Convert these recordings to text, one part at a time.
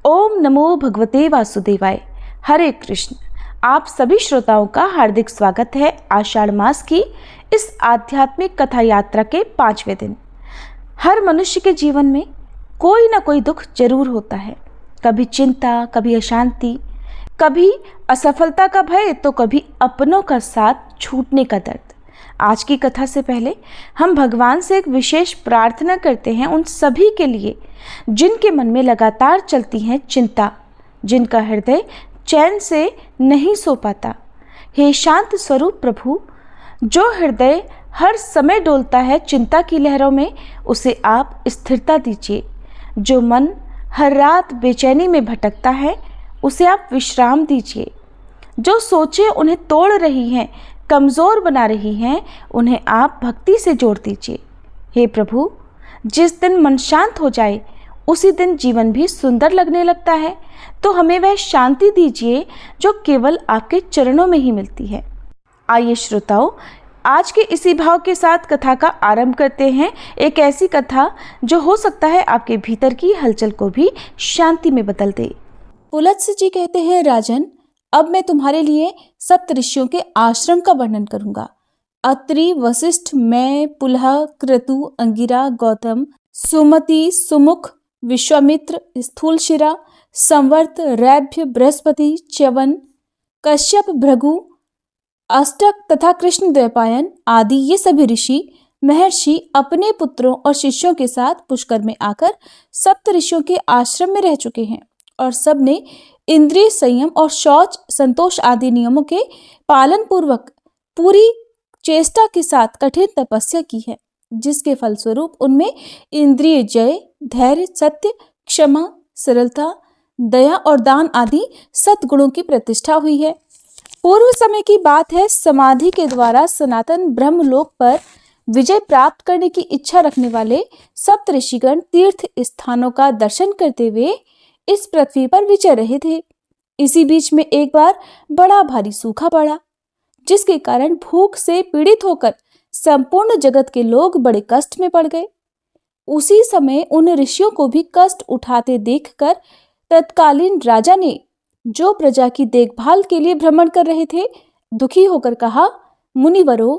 ओम नमो भगवते वासुदेवाय। हरे कृष्ण। आप सभी श्रोताओं का हार्दिक स्वागत है आषाढ़ मास की इस आध्यात्मिक कथा यात्रा के 5वें दिन। हर मनुष्य के जीवन में कोई ना कोई दुख जरूर होता है। कभी चिंता, कभी अशांति, कभी असफलता का भय, तो कभी अपनों का साथ छूटने का दर्द। आज की कथा से पहले हम भगवान से एक विशेष प्रार्थना करते हैं उन सभी के लिए जिनके मन में लगातार चलती है चिंता, जिनका हृदय चैन से नहीं सो पाता। हे शांत स्वरूप प्रभु, जो हृदय हर समय डोलता है चिंता की लहरों में, उसे आप स्थिरता दीजिए। जो मन हर रात बेचैनी में भटकता है, उसे आप विश्राम दीजिए। जो सोचे उन्हें तोड़ रही हैं, कमज़ोर बना रही हैं, उन्हें आप भक्ति से जोड़ दीजिए। हे प्रभु, जिस दिन मन शांत हो जाए उसी दिन जीवन भी सुंदर लगने लगता है, तो हमें वह शांति दीजिए जो केवल आपके चरणों में ही मिलती है। आइए श्रोताओं, आज के इसी भाव के साथ कथा का आरंभ करते हैं। एक ऐसी कथा जो हो सकता है आपके भीतर की हलचल को भी शांति में बदल दे। पुलत्स्य जी कहते हैं, राजन, अब मैं तुम्हारे लिए सप्तऋषियों के आश्रम का वर्णन करूंगा। अत्रि, वशिष्ठ, मैं, पुलह, क्रतु, अंगिरा, गौतम, सुमति, सुमुख, विश्वामित्र, स्थूलशिरा, संवर्त, रैभ्य, बृहस्पति, च्यवन, कश्यप, भृगु, अष्टक तथा कृष्ण द्वैपायन आदि ये सभी ऋषि महर्षि अपने पुत्रों और शिष्यों के साथ पुष्कर में आकर सप्त ऋषियों के आश्रम में रह चुके हैं और सब ने इंद्रिय संयम और शौच, संतोष आदि नियमों के पालन पूर्वक पूरी चेष्टा के साथ कठिन तपस्या की है, जिसके फलस्वरूप उनमें इंद्रिय जय, धैर्य, सत्य, क्षमा, सरलता, दया और दान आदि सद्गुणों की प्रतिष्ठा हुई है। पूर्व समय की बात है, समाधि के द्वारा सनातन ब्रह्मलोक पर विजय प्राप्त करने की इच्छा रखने वाले सप्त ऋषिगण तीर्थ स्थानों का दर्शन करते हुए इस पृथ्वी पर विचर रहे थे। इसी बीच में एक बार बड़ा भारी सूखा पड़ा, जिसके कारण भूख से पीड़ित होकर संपूर्ण जगत के लोग बड़े कष्ट में पड़ गए। उसी समय उन ऋषियों को भी कष्ट उठाते देखकर तत्कालीन राजा ने, जो प्रजा की देखभाल के लिए भ्रमण कर रहे थे, दुखी होकर कहा, मुनिवरों,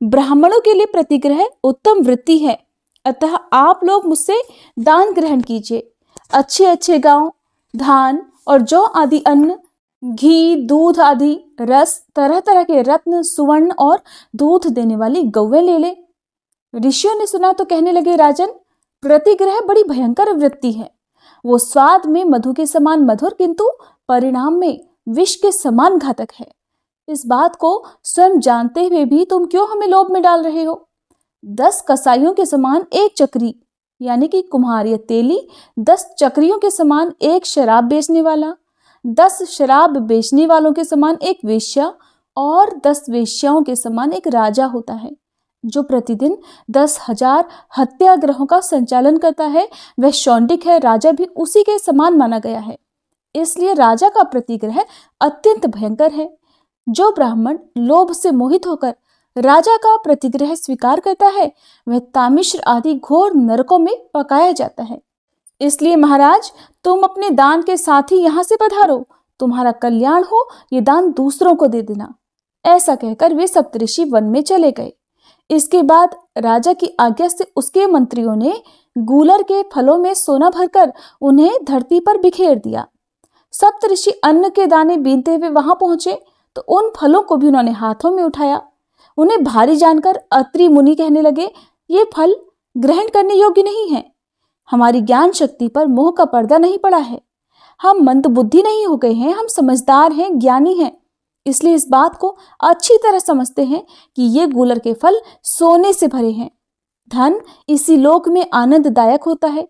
ब्राह्मणों के लिए प्रतिग्रह उत्तम वृत्ति है, अतः आप लोग मुझसे दान ग्रहण कीजिए। अच्छे अच्छे गांव, धान और जौ आदि अन्न, घी, दूध आदि रस, तरह तरह के रत्न, सुवर्ण और दूध देने वाली गौवें ले ले। ऋषियों ने सुना तो कहने लगे, राजन, प्रतिग्रह बड़ी भयंकर वृत्ति है। वो स्वाद में मधु के समान मधुर, किंतु परिणाम में विष के समान घातक है। इस बात को स्वयं जानते हुए भी तुम क्यों हमें लोभ में डाल रहे हो? 10 कसाईयों के समान एक चक्री यानी कि कुम्हार या तेली, 10 चक्रियों के समान एक शराब बेचने वाला, 10 शराब बेचने वालों के समान एक वेश्या और 10 वेश्याओं के समान एक राजा होता है, जो प्रतिदिन 10,000 हत्याग्रहों का संचालन करता है। वह शौंडिक है, राजा भी उसी के समान माना गया है। इसलिए राजा का प्रतिग्रह अत्यंत भयंकर है। जो ब्राह्मण लोभ से मोहित होकर राजा का प्रतिग्रह स्वीकार करता है, वह तामिश्र आदि घोर नरकों में पकाया जाता है। इसलिए महाराज, तुम अपने दान के साथ ही यहाँ से पधारो, तुम्हारा कल्याण हो, ये दान दूसरों को दे देना। ऐसा कहकर वे सप्तऋषि वन में चले गए। इसके बाद राजा की आज्ञा से उसके मंत्रियों ने गूलर के फलों में सोना भरकर उन्हें धरती पर बिखेर दिया। सप्तऋषि अन्न के दाने बीनते हुए वहां पहुंचे तो उन फलों को भी उन्होंने हाथों में उठाया। उन्हें भारी जानकर अत्रि मुनि कहने लगे, ये फल ग्रहण करने योग्य नहीं है। हमारी ज्ञान शक्ति पर मोह का पर्दा नहीं पड़ा है। हम मंदबुद्धि नहीं हो गए हैं, हम समझदार हैं, ज्ञानी हैं। इसलिए इस बात को अच्छी तरह समझते हैं कि ये गूलर के फल सोने से भरे हैं। धन इसी लोक में आनंददायक होता है,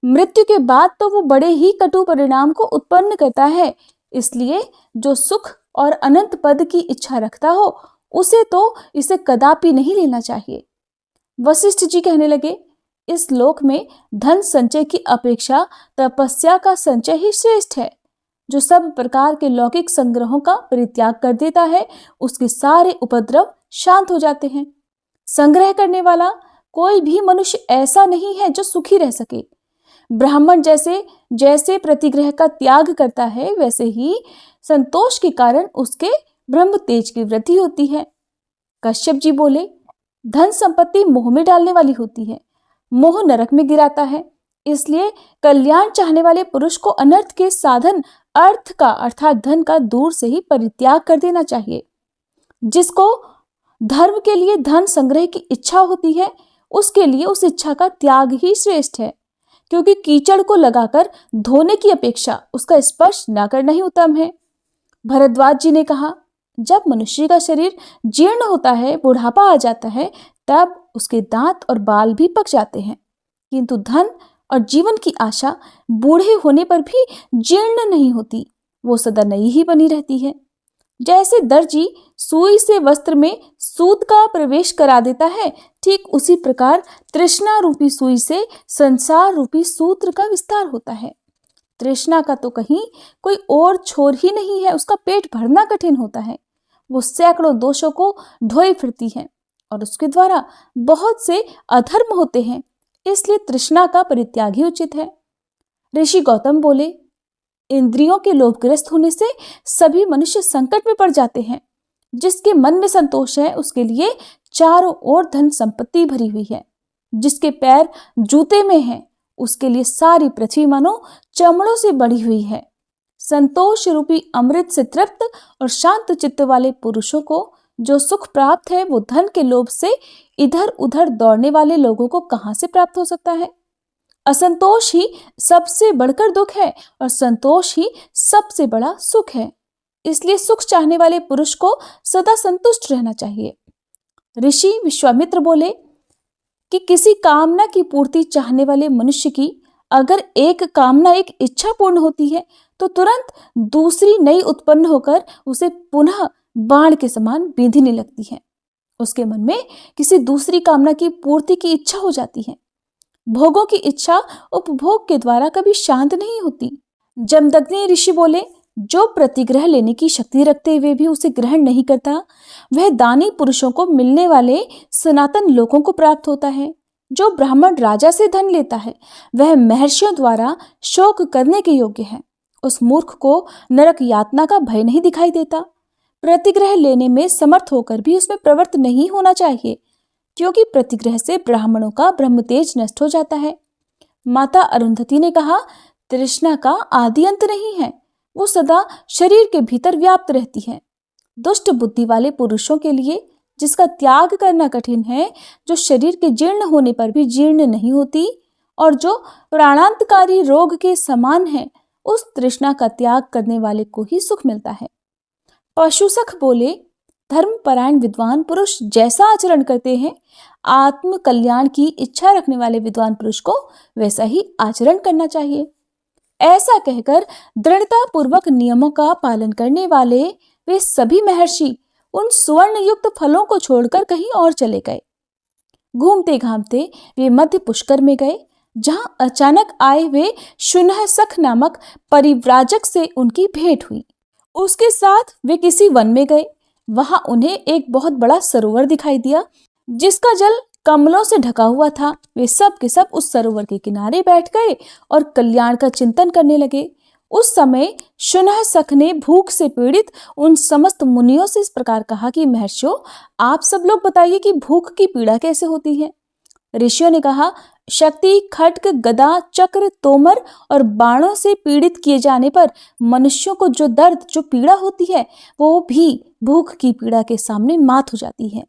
मृत्यु के बाद तो वो बड़े ही कटु परिणाम को उत्पन्न करता है। इसलिए जो सुख और अनंत पद की इच्छा रखता हो, उसे तो इसे कदापि नहीं लेना चाहिए। वशिष्ठ जी कहने लगे, इस लोक में धन संचय की अपेक्षा तपस्या का संचय ही श्रेष्ठ है। जो सब प्रकार के लौकिक संग्रहों का परित्याग कर देता है, उसके सारे उपद्रव शांत हो जाते हैं। संग्रह करने वाला कोई भी मनुष्य ऐसा नहीं है जो सुखी रह सके। ब्राह्मण जैसे जैसे प्रतिग्रह का त्याग करता है, वैसे ही संतोष के कारण उसके ब्रह्म तेज की वृद्धि होती है। कश्यप जी बोले, धन संपत्ति मोह में डालने वाली होती है, मोह नरक में गिराता है। इसलिए कल्याण चाहने वाले पुरुष को अनर्थ के साधन अर्थ का अर्थात धन का दूर से ही परित्याग कर देना चाहिए। जिसको धर्म के लिए धन संग्रह की इच्छा होती है, उसके लिए उस इच्छा का त्याग ही श्रेष्ठ है, क्योंकि कीचड़ को लगाकर धोने की अपेक्षा उसका स्पर्श न करना ही उत्तम है। भरद्वाज जी ने कहा, जब मनुष्य का शरीर जीर्ण होता है, बुढ़ापा आ जाता है, तब उसके दांत और बाल भी पक जाते हैं, किंतु धन और जीवन की आशा बूढ़े होने पर भी जीर्ण नहीं होती, वो सदा नई ही बनी रहती है। जैसे दर्जी सुई से वस्त्र में सूत का प्रवेश करा देता है, ठीक उसी प्रकार तृष्णा रूपी सुई से संसार रूपी सूत्र का विस्तार होता है। तृष्णा का तो कहीं कोई और छोर ही नहीं है, उसका पेट भरना कठिन होता है। वो सैकड़ों दोषों को ढोए फिरती है और उसके द्वारा बहुत से अधर्म होते हैं, इसलिए तृष्णा का परित्याग ही उचित है। ऋषि गौतम बोले, इंद्रियों के लोभग्रस्त होने से सभी मनुष्य संकट में पड़ जाते हैं। जिसके मन में संतोष है, उसके लिए चारों ओर धन संपत्ति भरी हुई है। जिसके पैर जूते में हैं, उसके लिए सारी पृथ्वी मानो चमड़ों से बड़ी हुई है। संतोष रूपी अमृत से तृप्त और शांत चित्त वाले पुरुषों को जो सुख प्राप्त है, वो धन के लोभ से इधर उधर दौड़ने वाले लोगों को कहां से प्राप्त हो सकता है। असंतोष ही सबसे बढ़कर दुख है और संतोष ही सबसे बड़ा सुख है। इसलिए सुख चाहने वाले पुरुष को सदा संतुष्ट रहना चाहिए। ऋषि विश्वामित्र बोले कि किसी कामना की पूर्ति चाहने वाले मनुष्य की अगर एक कामना, एक इच्छा पूर्ण होती है, तो तुरंत दूसरी नई उत्पन्न होकर उसे पुनः बाण के समान बींधने लगती है। उसके मन में किसी दूसरी कामना की पूर्ति की इच्छा हो जाती है। भोगों की इच्छा उपभोग के द्वारा कभी शांत नहीं होती। जमदग्नि ऋषि बोले, जो प्रतिग्रह लेने की शक्ति रखते हुए भी उसे ग्रहण नहीं करता, वह दानी पुरुषों को मिलने वाले सनातन लोकों को प्राप्त होता है। जो ब्राह्मण राजा से धन लेता है, वह महर्षियों द्वारा शोक करने के योग्य है। उस मूर्ख को नरक यातना का भय नहीं दिखाई देता। प्रतिग्रह लेने में समर्थ होकर भी उसमें प्रवृत्त नहीं होना चाहिए, क्योंकि प्रतिग्रह से ब्राह्मणों का ब्रह्म तेज नष्ट हो जाता है। माता अरुंधति ने कहा, तृष्णा का आदि अंत नहीं है, वो सदा शरीर के भीतर व्याप्त रहती है। दुष्ट बुद्धि वाले पुरुषों के लिए जिसका त्याग करना कठिन है, जो शरीर के जीर्ण होने पर भी जीर्ण नहीं होती और जो प्राणांतकारी रोग के समान है, उस तृष्णा का त्याग करने वाले को ही सुख मिलता है। पशुसख बोले, धर्मपरायण विद्वान पुरुष जैसा आचरण करते हैं, आत्म कल्याण की इच्छा रखने वाले विद्वान पुरुष को वैसा ही आचरण करना चाहिए। ऐसा कहकर दृढ़ता पूर्वक नियमों का पालन करने वाले वे सभी महर्षि उन सुवर्ण युक्त फलों को छोड़कर कहीं और चले गए। घूमते घामते वे मध्य पुष्कर में गए, जहां अचानक आए हुए शुनहसख नामक परिव्राजक से उनकी भेंट हुई। उसके साथ वे किसी वन में गए। वहां उन्हें एक बहुत बड़ा सरोवर दिखाई दिया, जिसका जल कमलों से ढका हुआ था। वे सब के सब उस सरोवर के किनारे बैठ गए और कल्याण का चिंतन करने लगे। उस समय शुनहसख ने भूख से पीड़ित उन समस्त मुनियों से इस प्रकार कहा कि महर्षियों, आप सब लोग बताइए कि भूख की पीड़ा कैसे होती है। ऋषियों ने कहा, शक्ति, खड्ग, गदा, चक्र, तोमर और बाणों से पीड़ित किए जाने पर मनुष्यों को जो दर्द, जो पीड़ा होती है, वो भी भूख की पीड़ा के सामने मात हो जाती है।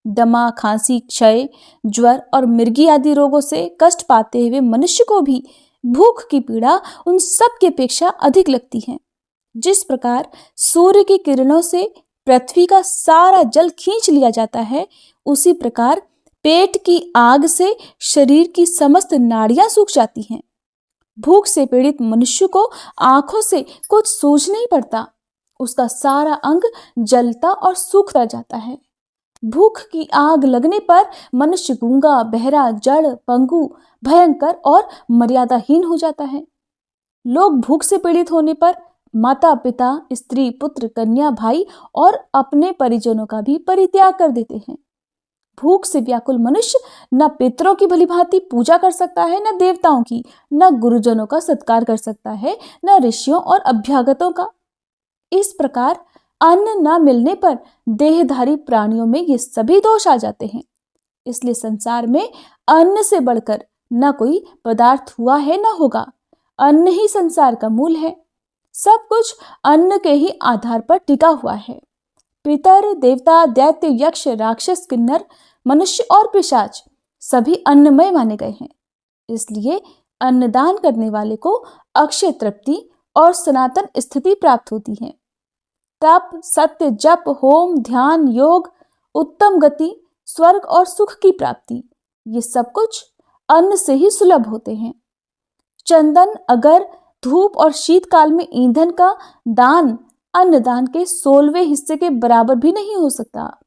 दमा, खांसी, क्षय, ज्वर और मिर्गी आदि रोगों से कष्ट पाते हुए मनुष्य को भी भूख की पीड़ा उन सब की अपेक्षा अधिक लगती है। जिस प्रकार सूर्य की किरणों से पृथ्वी का सारा जल खींच लिया जाता है, उसी प्रकार पेट की आग से शरीर की समस्त नाड़ियां सूख जाती हैं। भूख से पीड़ित मनुष्य को आंखों से कुछ सूझ नहीं पड़ता, उसका सारा अंग जलता और सूखता जाता है। भूख की आग लगने पर मनुष्य गूंगा, बहरा, जड़, पंगु, भयंकर और मर्यादाहीन हो जाता है। लोग भूख से पीड़ित होने पर माता, पिता, स्त्री, पुत्र, कन्या, भाई और अपने परिजनों का भी परित्याग कर देते हैं। भूख से व्याकुल मनुष्य न पितरों की भलीभांति पूजा कर सकता है, न देवताओं की, न गुरुजनों का सत्कार कर सकता है, न ऋषियों और अभ्यागतों का। इस प्रकार अन्न न मिलने पर देहधारी प्राणियों में ये सभी दोष आ जाते हैं। इसलिए संसार में अन्न से बढ़कर न कोई पदार्थ हुआ है न होगा। अन्न ही संसार का मूल है। सब कुछ अन्न के ही आधार पर टिका हुआ है। पितर, देवता, दैत्य, यक्ष, राक्षस, किन्नर, मनुष्य और पिशाच सभी अन्नमय माने गए हैं। इसलिए अन्नदान करने वाले को अक्षय तृप्ति और सनातन स्थिति प्राप्त होती है। तप, सत्य, जप, होम, ध्यान, योग, उत्तम गति, स्वर्ग और सुख की प्राप्ति, ये सब कुछ अन्न से ही सुलभ होते हैं। चंदन, अगर, धूप और शीतकाल में ईंधन का दान अन्नदान के 16वें हिस्से के बराबर भी नहीं हो सकता।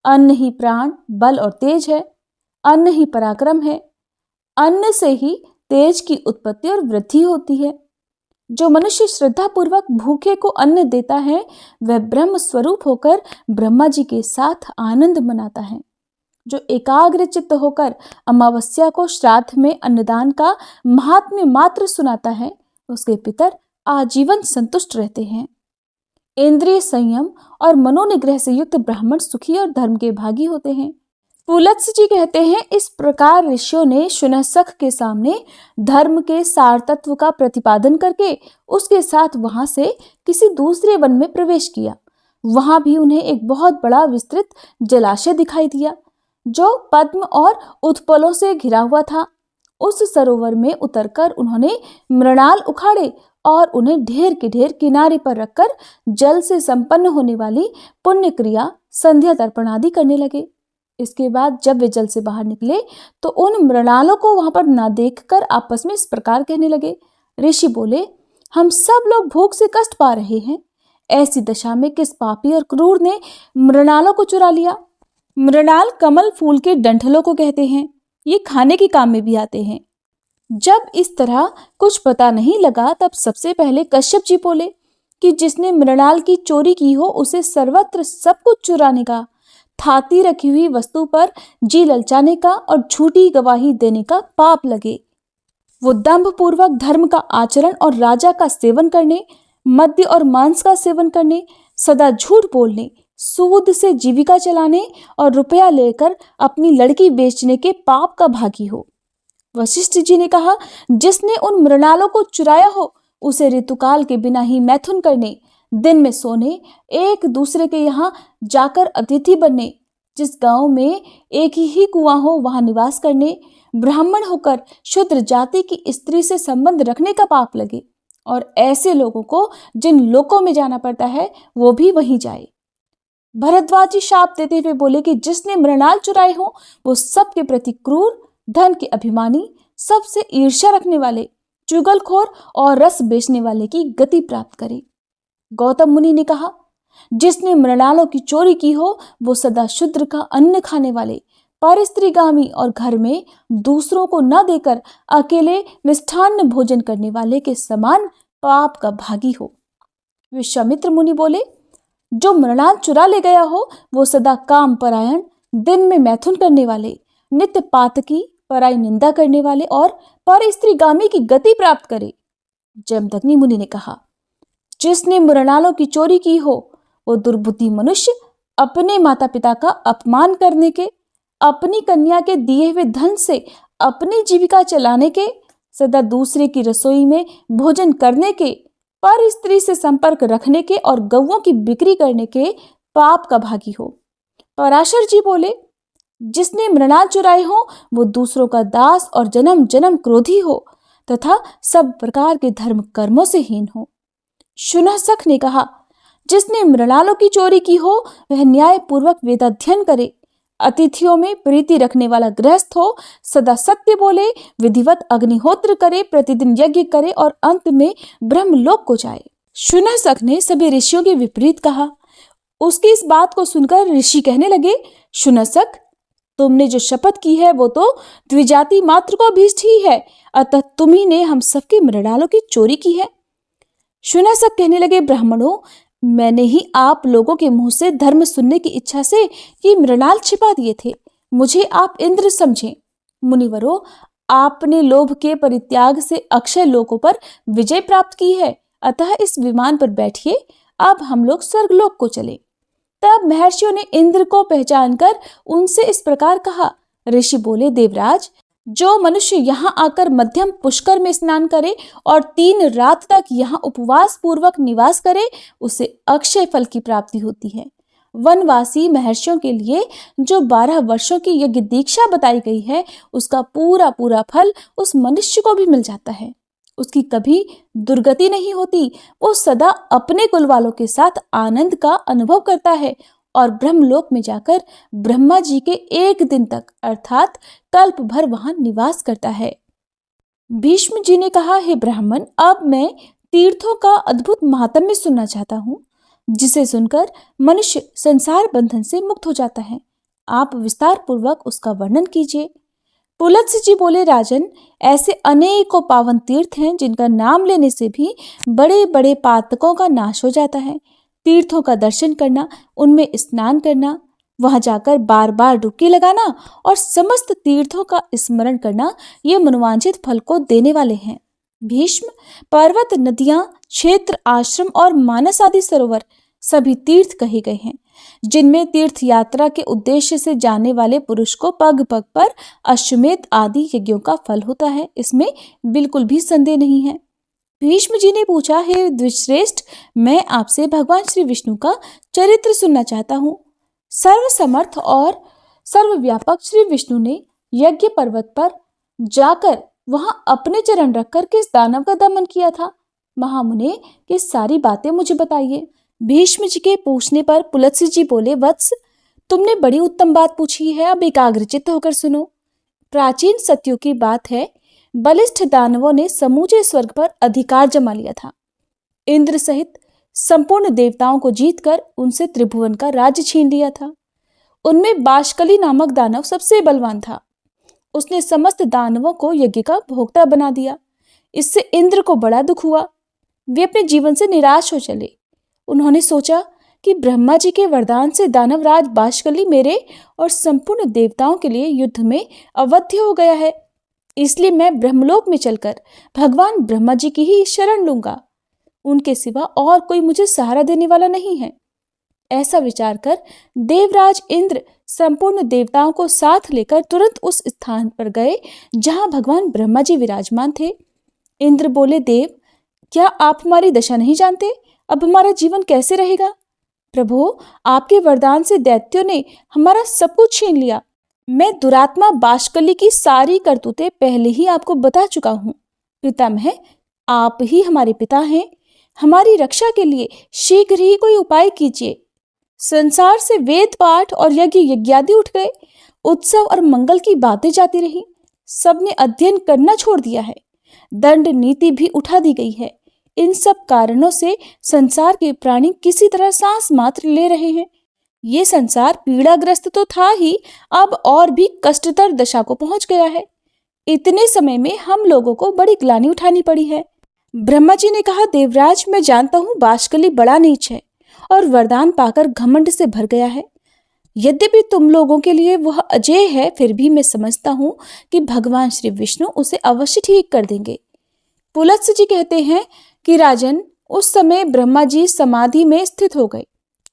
अन्न ही प्राण, बल और तेज है। अन्न ही पराक्रम है। अन्न से ही तेज की उत्पत्ति और वृद्धि होती है। जो मनुष्य श्रद्धा पूर्वक भूखे को अन्न देता है, वह ब्रह्म स्वरूप होकर ब्रह्मा जी के साथ आनंद मनाता है। जो एकाग्र चित्त होकर अमावस्या को श्राद्ध में अन्नदान का महात्म्य मात्र सुनाता है, उसके पितर आजीवन संतुष्ट रहते हैं। इंद्रिय संयम और मनोनिग्रह से युक्त ब्राह्मण सुखी और धर्म के भागी होते हैं। पुलत्स्य जी कहते हैं, इस प्रकार ऋषियों ने शुनशख के सामने धर्म के सार तत्व का प्रतिपादन करके उसके साथ वहां से किसी दूसरे वन में प्रवेश किया। वहां भी उन्हें एक बहुत बड़ा विस्तृत जलाशय दिखाई दिया जो पद्म और उत्पलों से घिरा हुआ था। उस सरोवर में उतरकर उन्होंने मृणाल उखाड़े और उन्हें ढेर के ढेर किनारे पर रखकर जल से संपन्न होने वाली पुण्य क्रिया, संध्या तर्पण आदि करने लगे। इसके बाद जब वे जल से बाहर निकले तो उन मृणालों को वहां पर ना देखकर आपस में इस प्रकार कहने लगे। ऋषि बोले, हम सब लोग भूख से कष्ट पा रहे हैं। ऐसी दशा में किस पापी और क्रूर ने मृणालों को चुरा लिया? मृणाल कमल फूल के डंठलों को कहते हैं। ये खाने के काम में भी आते हैं। जब इस तरह कुछ पता नहीं लगा तब सबसे पहले कश्यप जी बोले कि जिसने मृणाल की चोरी की हो उसे सर्वत्र सब कुछ चुराने का, थाती रखी हुई वस्तु पर जी ललचाने का और झूठी गवाही देने का पाप लगे। वो दंभ पूर्वक धर्म का आचरण और राजा का सेवन करने, मद्य और मांस का सेवन करने, सदा झूठ बोलने, सूद से जीविका चलाने और रुपया लेकर अपनी लड़की बेचने के पाप का भागी हो। वशिष्ठ जी ने कहा, जिसने उन मृणालों को चुराया हो उसे ऋतुकाल के बिना ही मैथुन करने, दिन में सोने, एक दूसरे के यहाँ जाकर अतिथि बनने, जिस गांव में एक ही कुआं हो वहां निवास करने, ब्राह्मण होकर शूद्र जाति की स्त्री से संबंध रखने का पाप लगे। और ऐसे लोगों को जिन लोकों में जाना पड़ता है वो भी वहीं जाए। भरद्वाज जी शाप देते हुए बोले कि जिसने मृणाल चुराए हो वो सबके प्रति क्रूर, धन के अभिमानी, सबसे ईर्ष्या रखने वाले, चुगलखोर और रस बेचने वाले की गति प्राप्त करे। गौतम मुनि ने कहा, जिसने मृणालों की चोरी की हो वो सदा शूद्र का अन्न खाने वाले, परस्त्रीगामी और घर में दूसरों को न देकर अकेले मिष्ठान्न भोजन करने वाले के समान पाप का भागी हो। विश्वामित्र मुनि बोले, जो मृणाल चुरा ले गया हो वो सदा काम परायण, दिन में मैथुन करने वाले, नित्य पातकी, पराई निंदा करने वाले और परस्त्रीगामी की गति प्राप्त करे। जमदग्नि मुनि ने कहा, जिसने मृणालों की चोरी की हो वो दुर्बुद्धि मनुष्य अपने माता पिता का अपमान करने के, अपनी कन्या के दिए हुए धन से अपनी जीविका चलाने के, सदा दूसरे की रसोई में भोजन करने के, पर स्त्री से संपर्क रखने के और गौओं की बिक्री करने के पाप का भागी हो। पराशर जी बोले, जिसने मृणाल चुराए हो वो दूसरों का दास और जन्म जन्म क्रोधी हो तथा सब प्रकार के धर्म कर्मों से हीन हो। शुनशख ने कहा, जिसने मृणालों की चोरी की हो वह न्याय पूर्वक वेदाध्ययन करे, अतिथियों में प्रीति रखने वाला गृहस्थ हो, सदा सत्य बोले, विधिवत अग्निहोत्र करे, प्रतिदिन यज्ञ करे और अंत में ब्रह्मलोक को जाए। शुनशख ने सभी ऋषियों के विपरीत कहा। उसकी इस बात को सुनकर ऋषि कहने लगे, शुनशख, तुमने जो शपथ की है वो तो द्विजाति मात्र को अभीष्ट ही है, अतः तुम्ही ने हम सबके मृणालों की चोरी की है। शुनशख कहने लगे, ब्राह्मणों, मैंने ही आप लोगों के मुंह से धर्म सुनने की इच्छा से ये मृणाल छिपा दिए थे, मुझे आप इंद्र समझें। मुनिवरों, आपने लोभ के परित्याग से अक्षय लोकों पर विजय प्राप्त की है, अतः इस विमान पर बैठिए, अब हम लोग स्वर्गलोक को चले। तब महर्षियों ने इंद्र को पहचानकर उनसे इस प्रकार कहा। ऋषि बोले, देवराज, जो मनुष्य यहाँ आकर मध्यम पुष्कर में स्नान करे और 3 रात तक यहाँ उपवास पूर्वक निवास करे, उसे अक्षय फल की प्राप्ति होती है। वनवासी महर्षियों के लिए जो 12 वर्षों की यज्ञ दीक्षा बताई गई है, उसका पूरा पूरा फल उस मनुष्य को भी मिल जाता है। उसकी कभी दुर्गति नहीं होती। वो सदा अपने कुल वालों के साथ आनंद का अनुभव करता है और ब्रह्मलोक में जाकर ब्रह्मा जी के 1 दिन तक अर्थात कल्प भर वहां निवास करता है। भीष्म जी ने कहा, हे ब्राह्मण, अब मैं तीर्थों का अद्भुत महात्म्य सुनना चाहता हूँ, जिसे सुनकर मनुष्य संसार बंधन से मुक्त हो जाता है। आप विस्तार पूर्वक उसका वर्णन कीजिए। पुलत्स्य जी बोले, राजन, ऐसे अनेकों पावन तीर्थ हैं जिनका नाम लेने से भी बड़े बड़े पातकों का नाश हो जाता है। तीर्थों का दर्शन करना, उनमें स्नान करना, वहां जाकर बार बार डुबकी लगाना और समस्त तीर्थों का स्मरण करना, ये मनोवांछित फल को देने वाले हैं। भीष्म, पर्वत, नदियां, क्षेत्र, आश्रम और मानस आदि सरोवर सभी तीर्थ कहे गए हैं, जिनमें तीर्थ यात्रा के उद्देश्य से जाने वाले पुरुष को पग पग पर अश्वमेध आदि यज्ञों का फल होता है, इसमें बिल्कुल भी संदेह नहीं है। भीष्म जी ने पूछा, हे द्विश्रेष्ठ, मैं आपसे भगवान श्री विष्णु का चरित्र सुनना चाहता हूँ। सर्वसमर्थ और सर्वव्यापक श्री विष्णु ने यज्ञ पर्वत पर जाकर वहां अपने चरण रखकर किस दानव का दमन किया था? महामुने, ये सारी बातें मुझे बताइए। भीष्म जी के पूछने पर पुलत्स्य जी बोले, वत्स, तुमने बड़ी उत्तम बात पूछी है, अब एकाग्रचित्त होकर सुनो। प्राचीन सत्यों की बात है, बलिष्ठ दानवों ने समूचे स्वर्ग पर अधिकार जमा लिया था। इंद्र सहित संपूर्ण देवताओं को जीतकर उनसे त्रिभुवन का राज्य छीन लिया था। उनमें बाष्कली नामक दानव सबसे बलवान था। उसने समस्त दानवों को यज्ञ का भोक्ता बना दिया। इससे इंद्र को बड़ा दुख हुआ। वे अपने जीवन से निराश हो चले। उन्होंने सोचा कि ब्रह्मा जी के वरदान से दानवराज बाष्कली मेरे और संपूर्ण देवताओं के लिए युद्ध में अवध्य हो गया है, इसलिए मैं ब्रह्मलोक में चलकर भगवान ब्रह्मा जी की ही शरण लूंगा। उनके सिवा और कोई मुझे सहारा देने वाला नहीं है। ऐसा विचार कर देवराज इंद्र संपूर्ण देवताओं को साथ लेकर तुरंत उस स्थान पर गए जहां भगवान ब्रह्मा जी विराजमान थे। इंद्र बोले, देव, क्या आप हमारी दशा नहीं जानते? अब हमारा जीवन कैसे रहेगा? प्रभु, आपके वरदान से दैत्यों ने हमारा सब कुछ छीन लिया। मैं दुरात्मा बाष्कली की सारी करतूतें पहले ही आपको बता चुका हूँ। पितामह, आप ही हमारे पिता हैं। हमारी रक्षा के लिए शीघ्र ही कोई उपाय कीजिए। संसार से वेद पाठ और यज्ञ यज्ञादि उठ गए। उत्सव और मंगल की बातें जाती रही। सबने अध्ययन करना छोड़ दिया है। दंड नीति भी उठा दी गई है। इन सब कारणों से संसार के प्राणी किसी तरह सांस मात्र ले रहे हैं। ये संसार पीड़ाग्रस्त तो था ही, अब और भी कष्टतर दशा को पहुंच गया है। इतने समय में हम लोगों को बड़ी ग्लानि उठानी पड़ी है। ब्रह्मा जी ने कहा, देवराज, मैं जानता हूँ बाष्कली बड़ा नीच है और वरदान पाकर घमंड से भर गया है। यद्यपि तुम लोगों के लिए वह अजेय है, फिर भी मैं समझता हूँ कि भगवान श्री विष्णु उसे अवश्य ठीक कर देंगे। पुलत्स्य जी कहते हैं कि राजन, उस समय ब्रह्मा जी समाधि में स्थित हो गए।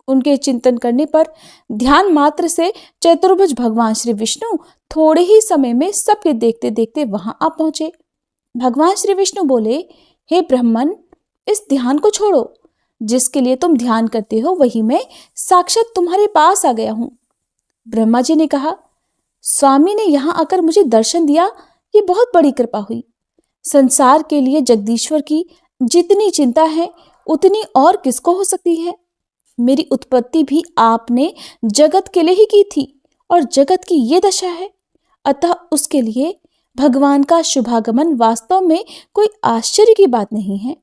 उनके चिंतन करने पर ध्यान मात्र से चतुर्भुज भगवान श्री विष्णु थोड़े ही समय में सबके देखते देखते वहां आ पहुंचे। भगवान श्री विष्णु बोले, हे ब्राह्मण, इस ध्यान को छोड़ो। जिसके लिए तुम ध्यान करते हो वही मैं साक्षात तुम्हारे पास आ गया हूं। ब्रह्मा जी ने कहा, स्वामी ने यहां आकर मुझे दर्शन दिया, ये बहुत बड़ी कृपा हुई। संसार के लिए जगदीश्वर की जितनी चिंता है उतनी और किसको हो सकती है। मेरी उत्पत्ति भी आपने जगत के लिए ही की थी और जगत की ये दशा है, अतः उसके लिए भगवान का शुभागमन वास्तव में कोई आश्चर्य की बात नहीं है।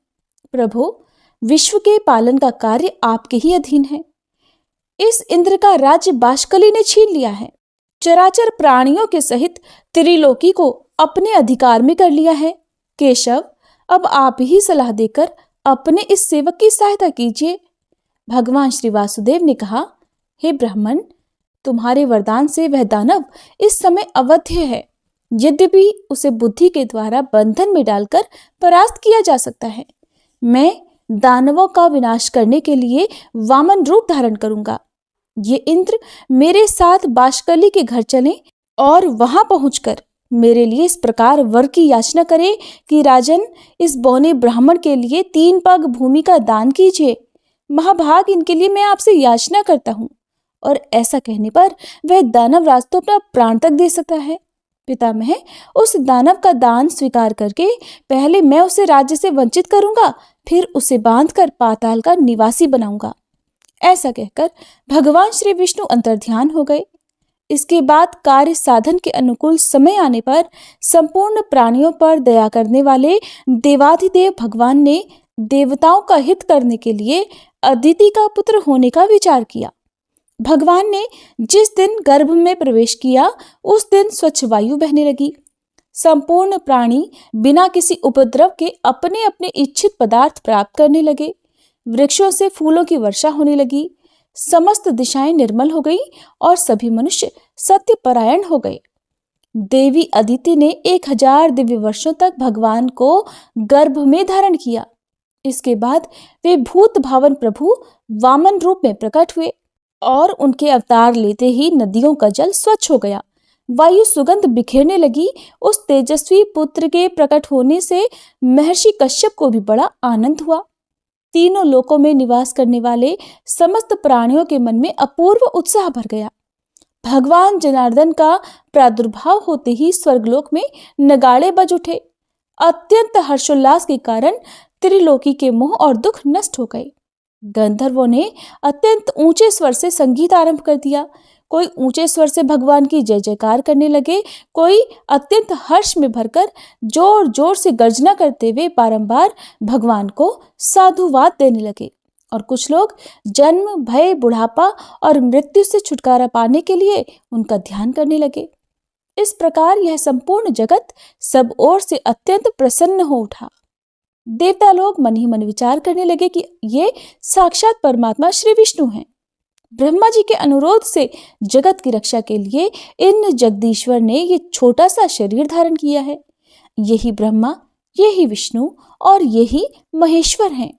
प्रभु, विश्व के पालन का कार्य आपके ही अधीन है। इस इंद्र का राज्य बाष्कली ने छीन लिया है। चराचर प्राणियों के सहित त्रिलोकी को अपने अधिकार में कर लिया है। केशव, अब आप ही सलाह देकर अपने इस सेवक की सहायता कीजिए। भगवान श्री वासुदेव ने कहा, हे ब्राह्मण, तुम्हारे वरदान से वह दानव इस समय अवध्य है। यद्यपि उसे बुद्धि के द्वारा बंधन में डालकर परास्त किया जा सकता है। मैं दानवों का विनाश करने के लिए वामन रूप धारण करूंगा। ये इंद्र मेरे साथ बाशकली के घर चलें और वहां पहुंचकर मेरे लिए इस प्रकार वर की याचना करे कि राजन, इस बौने ब्राह्मण के लिए 3 पग भूमि का दान कीजिए। महाभाग, इनके लिए मैं आपसे याचना करता हूँ। और ऐसा कहने पर वह दानव राज तो अपना प्राण तक दे सकता है। पितामह, उस दानव का दान स्वीकार करके पहले मैं उसे राज्य से वंचित करूंगा, फिर उसे बांधकर पाताल का निवासी बनाऊंगा। ऐसा कहकर भगवान श्री विष्णु अंतर्ध्यान हो गए। इसके बाद कार्य साधन के अनुकूल समय आने पर संपूर्ण प्राणियों पर दया करने वाले देवाधिदेव भगवान ने देवताओं का हित करने के लिए अदिति का पुत्र होने का विचार किया। भगवान ने जिस दिन गर्भ में प्रवेश किया उस दिन स्वच्छ वायु बहने लगी। संपूर्ण प्राणी बिना किसी उपद्रव के अपने अपने इच्छित पदार्थ प्राप्त करने लगे। वृक्षों से फूलों की वर्षा होने लगी। समस्त दिशाएं निर्मल हो गई और सभी मनुष्य सत्यपरायण हो गए। देवी अदिति ने 1000 दिव्य वर्षों तक भगवान को गर्भ में धारण किया। इसके बाद वे भूत भावन प्रभु वामन रूप में प्रकट हुए और उनके अवतार लेते ही नदियों का जल स्वच्छ हो गया। वायु सुगंध बिखेरने लगी। उस तेजस्वी पुत्र के प्रकट होने से महर्षि कश्यप को भी बड़ा आनंद हुआ। तीनों लोकों में निवास करने वाले समस्त प्राणियों के मन में अपूर्व उत्साह भर गया। भगवान जनार्दन का प्रादुर्भाव होते ही स्वर्गलोक में नगाड़े बज उठे। अत्यंत हर्षोल्लास के कारण त्रिलोकी के मोह और दुख नष्ट हो गए। गंधर्वों ने अत्यंत ऊंचे स्वर से संगीत आरंभ कर दिया। कोई ऊंचे स्वर से भगवान की जय जयकार करने लगे, कोई अत्यंत हर्ष में भरकर जोर जोर से गर्जना करते हुए बारंबार भगवान को साधुवाद देने लगे, और कुछ लोग जन्म, भय, बुढ़ापा और मृत्यु से छुटकारा पाने के लिए उनका ध्यान करने लगे। इस प्रकार यह संपूर्ण जगत सब ओर से अत्यंत प्रसन्न हो उठा। देवता लोग मन ही मन विचार करने लगे कि ये साक्षात परमात्मा श्री विष्णु हैं। ब्रह्मा जी के अनुरोध से जगत की रक्षा के लिए इन जगदीश्वर ने ये छोटा सा शरीर धारण किया है। यही ब्रह्मा, यही विष्णु और यही महेश्वर हैं।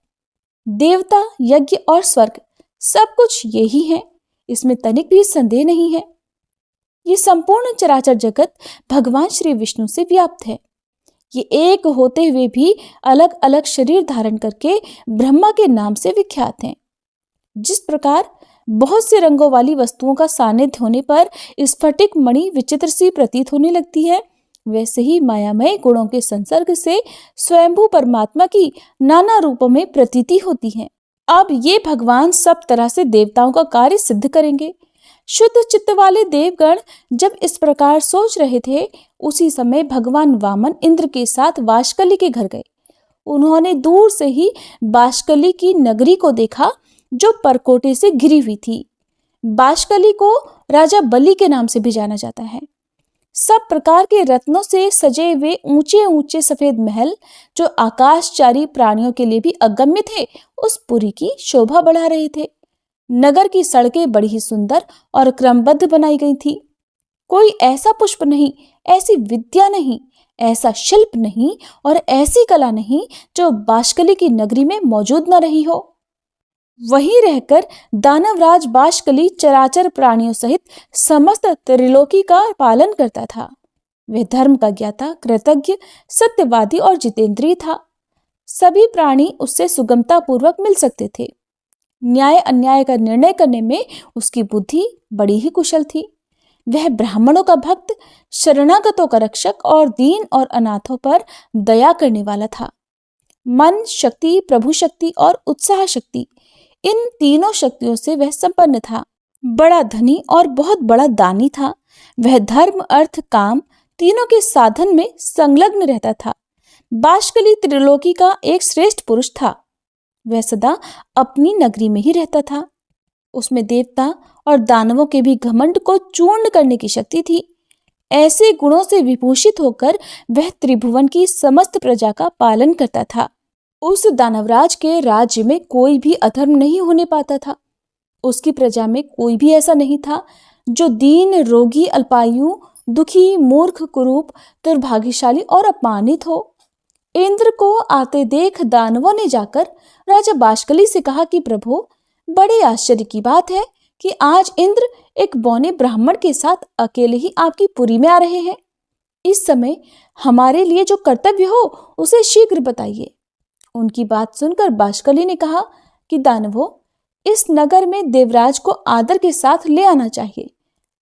देवता, यज्ञ और स्वर्ग सब कुछ यही है, इसमें तनिक भी संदेह नहीं है। ये संपूर्ण चराचर जगत भगवान श्री विष्णु से व्याप्त है। ये एक होते हुए भी अलग अलग शरीर धारण करके ब्रह्मा के नाम से विख्यात हैं। जिस प्रकार बहुत से रंगों वाली वस्तुओं का सानिध्य होने पर स्फटिक मणि विचित्र सी प्रतीत होने लगती है, वैसे ही मायामय गुणों के संसर्ग से स्वयंभू परमात्मा की नाना रूपों में प्रतीति होती है। अब ये भगवान सब तरह से देवताओं का कार्य सिद्ध करेंगे। शुद्ध चित्त वाले देवगण जब इस प्रकार सोच रहे थे, उसी समय भगवान वामन इंद्र के साथ बाशकली के घर गए। उन्होंने दूर से ही बाशकली की नगरी को देखा जो परकोटे से घिरी हुई थी। बाशकली को राजा बलि के नाम से भी जाना जाता है। सब प्रकार के रत्नों से सजे हुए ऊंचे ऊंचे सफेद महल जो आकाशचारी प्राणियों के लिए भी अगम्य थे, उस पुरी की शोभा बढ़ा रहे थे। नगर की सड़कें बड़ी ही सुंदर और क्रमबद्ध बनाई गई थी। कोई ऐसा पुष्प नहीं, ऐसी विद्या नहीं, ऐसा शिल्प नहीं और ऐसी कला नहीं जो बाशकली की नगरी में मौजूद न रही हो। वहीं रहकर दानवराज बाशकली चराचर प्राणियों सहित समस्त त्रिलोकी का पालन करता था। वह धर्म का ज्ञाता, कृतज्ञ, सत्यवादी और जितेंद्रिय था। सभी प्राणी उससे सुगमता पूर्वक मिल सकते थे। न्याय अन्याय का निर्णय करने में उसकी बुद्धि बड़ी ही कुशल थी। वह ब्राह्मणों का भक्त, शरणागतों का रक्षक और दीन और अनाथों पर दया करने वाला था। मन शक्ति, प्रभु शक्ति और उत्साह शक्ति, इन तीनों शक्तियों से वह संपन्न था। बड़ा धनी और बहुत बड़ा दानी था। वह धर्म, अर्थ, काम तीनों के साधन में संलग्न रहता था। बाशकली त्रिलोकी का एक श्रेष्ठ पुरुष था। वह सदा अपनी नगरी में ही रहता था। उसमें देवता और दानवों के भी घमंड को चूर्ण करने की शक्ति थी। ऐसे गुणों से विभूषित होकर वह त्रिभुवन की समस्त प्रजा का पालन करता था। उस दानवराज के राज्य में कोई भी अधर्म नहीं होने पाता था। उसकी प्रजा में कोई भी ऐसा नहीं था जो दीन, रोगी, अल्पायु, दुखी, मूर्ख, कुरूप, दुर्भाग्यशाली और अपमानित हो। इंद्र को आते देख दानवों ने जाकर राजा बाष्कली से कहा कि प्रभु, बड़े आश्चर्य की बात है कि आज इंद्र एक बौने ब्राह्मण के साथ अकेले ही आपकी पुरी में आ रहे हैं। इस समय हमारे लिए जो कर्तव्य हो उसे शीघ्र बताइए। उनकी बात सुनकर बाष्कली ने कहा कि दानवों, इस नगर में देवराज को आदर के साथ ले आना चाहिए।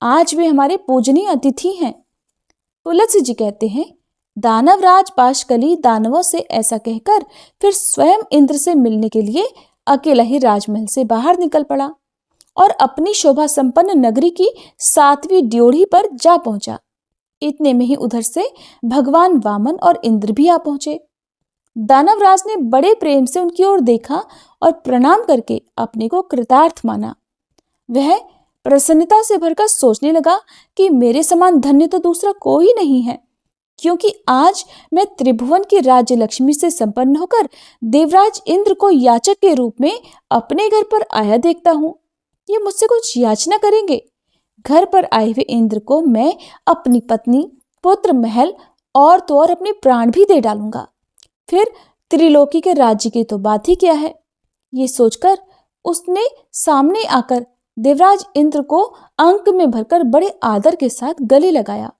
आज वे हमारे पूजनीय अतिथि हैं। तुलसी जी कहते हैं, दानवराज बाष्कली दानवों से ऐसा कहकर फिर स्वयं इंद्र से मिलने के लिए अकेला ही राजमहल से बाहर निकल पड़ा और अपनी शोभा संपन्न नगरी की 7वीं ड्योढ़ी पर जा पहुंचा। इतने में ही उधर से भगवान वामन और इंद्र भी आ पहुंचे। दानवराज ने बड़े प्रेम से उनकी ओर देखा और प्रणाम करके अपने को कृतार्थ माना। वह प्रसन्नता से भरकर सोचने लगा कि मेरे समान धन्य तो दूसरा कोई नहीं है, क्योंकि आज मैं त्रिभुवन की राज्य लक्ष्मी से संपन्न होकर देवराज इंद्र को याचक के रूप में अपने घर पर आया देखता हूँ। ये मुझसे कुछ याचना करेंगे। घर पर आए हुए इंद्र को मैं अपनी पत्नी, पुत्र, महल और तो और अपने प्राण भी दे डालूंगा। फिर त्रिलोकी के राज्य की तो बात ही क्या है। ये सोचकर उसने सामने आकर देवराज इंद्र को अंक में भरकर बड़े आदर के साथ गले लगाया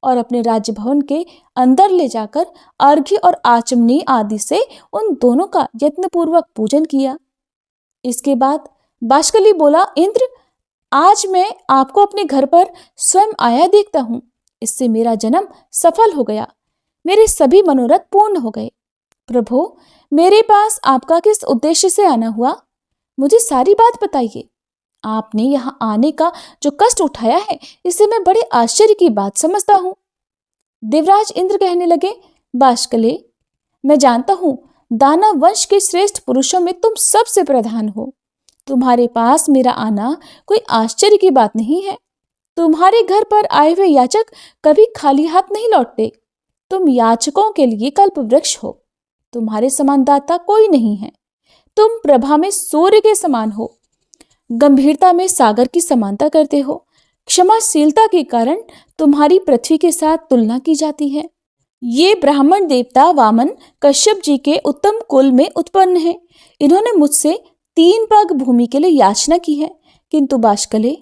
और अपने राज्य भवन के अंदर ले जाकर अर्घ्य और आचमनी आदि से उन दोनों का यत्नपूर्वक पूजन किया। इसके बाद बाष्कली बोला, इंद्र, आज मैं आपको अपने घर पर स्वयं आया देखता हूँ। इससे मेरा जन्म सफल हो गया, मेरे सभी मनोरथ पूर्ण हो गए। प्रभु, मेरे पास आपका किस उद्देश्य से आना हुआ, मुझे सारी बात बताइए। आपने यहाँ आने का जो कष्ट उठाया है, इसे मैं बड़े आश्चर्य की बात समझता हूँ। देवराज इंद्र कहने लगे, बाष्कले, मैं जानता हूँ दानव वंश के श्रेष्ठ पुरुषों में तुम सबसे प्रधान हो। तुम्हारे पास मेरा आना कोई आश्चर्य की बात नहीं है। तुम्हारे घर पर आए हुए याचक कभी खाली हाथ नहीं लौटते। तुम याचकों के लिए कल्प वृक्ष हो। तुम्हारे समान दाता कोई नहीं है। तुम प्रभा में सूर्य के समान हो, गंभीरता में सागर की समानता करते हो। क्षमाशीलता के कारण तुम्हारी पृथ्वी के साथ तुलना की जाती है। ये ब्राह्मण देवता वामन कश्यप जी के उत्तम कुल में उत्पन्न है। इन्होंने मुझसे 3 पग भूमि के लिए याचना की है, किंतु बाष्कले,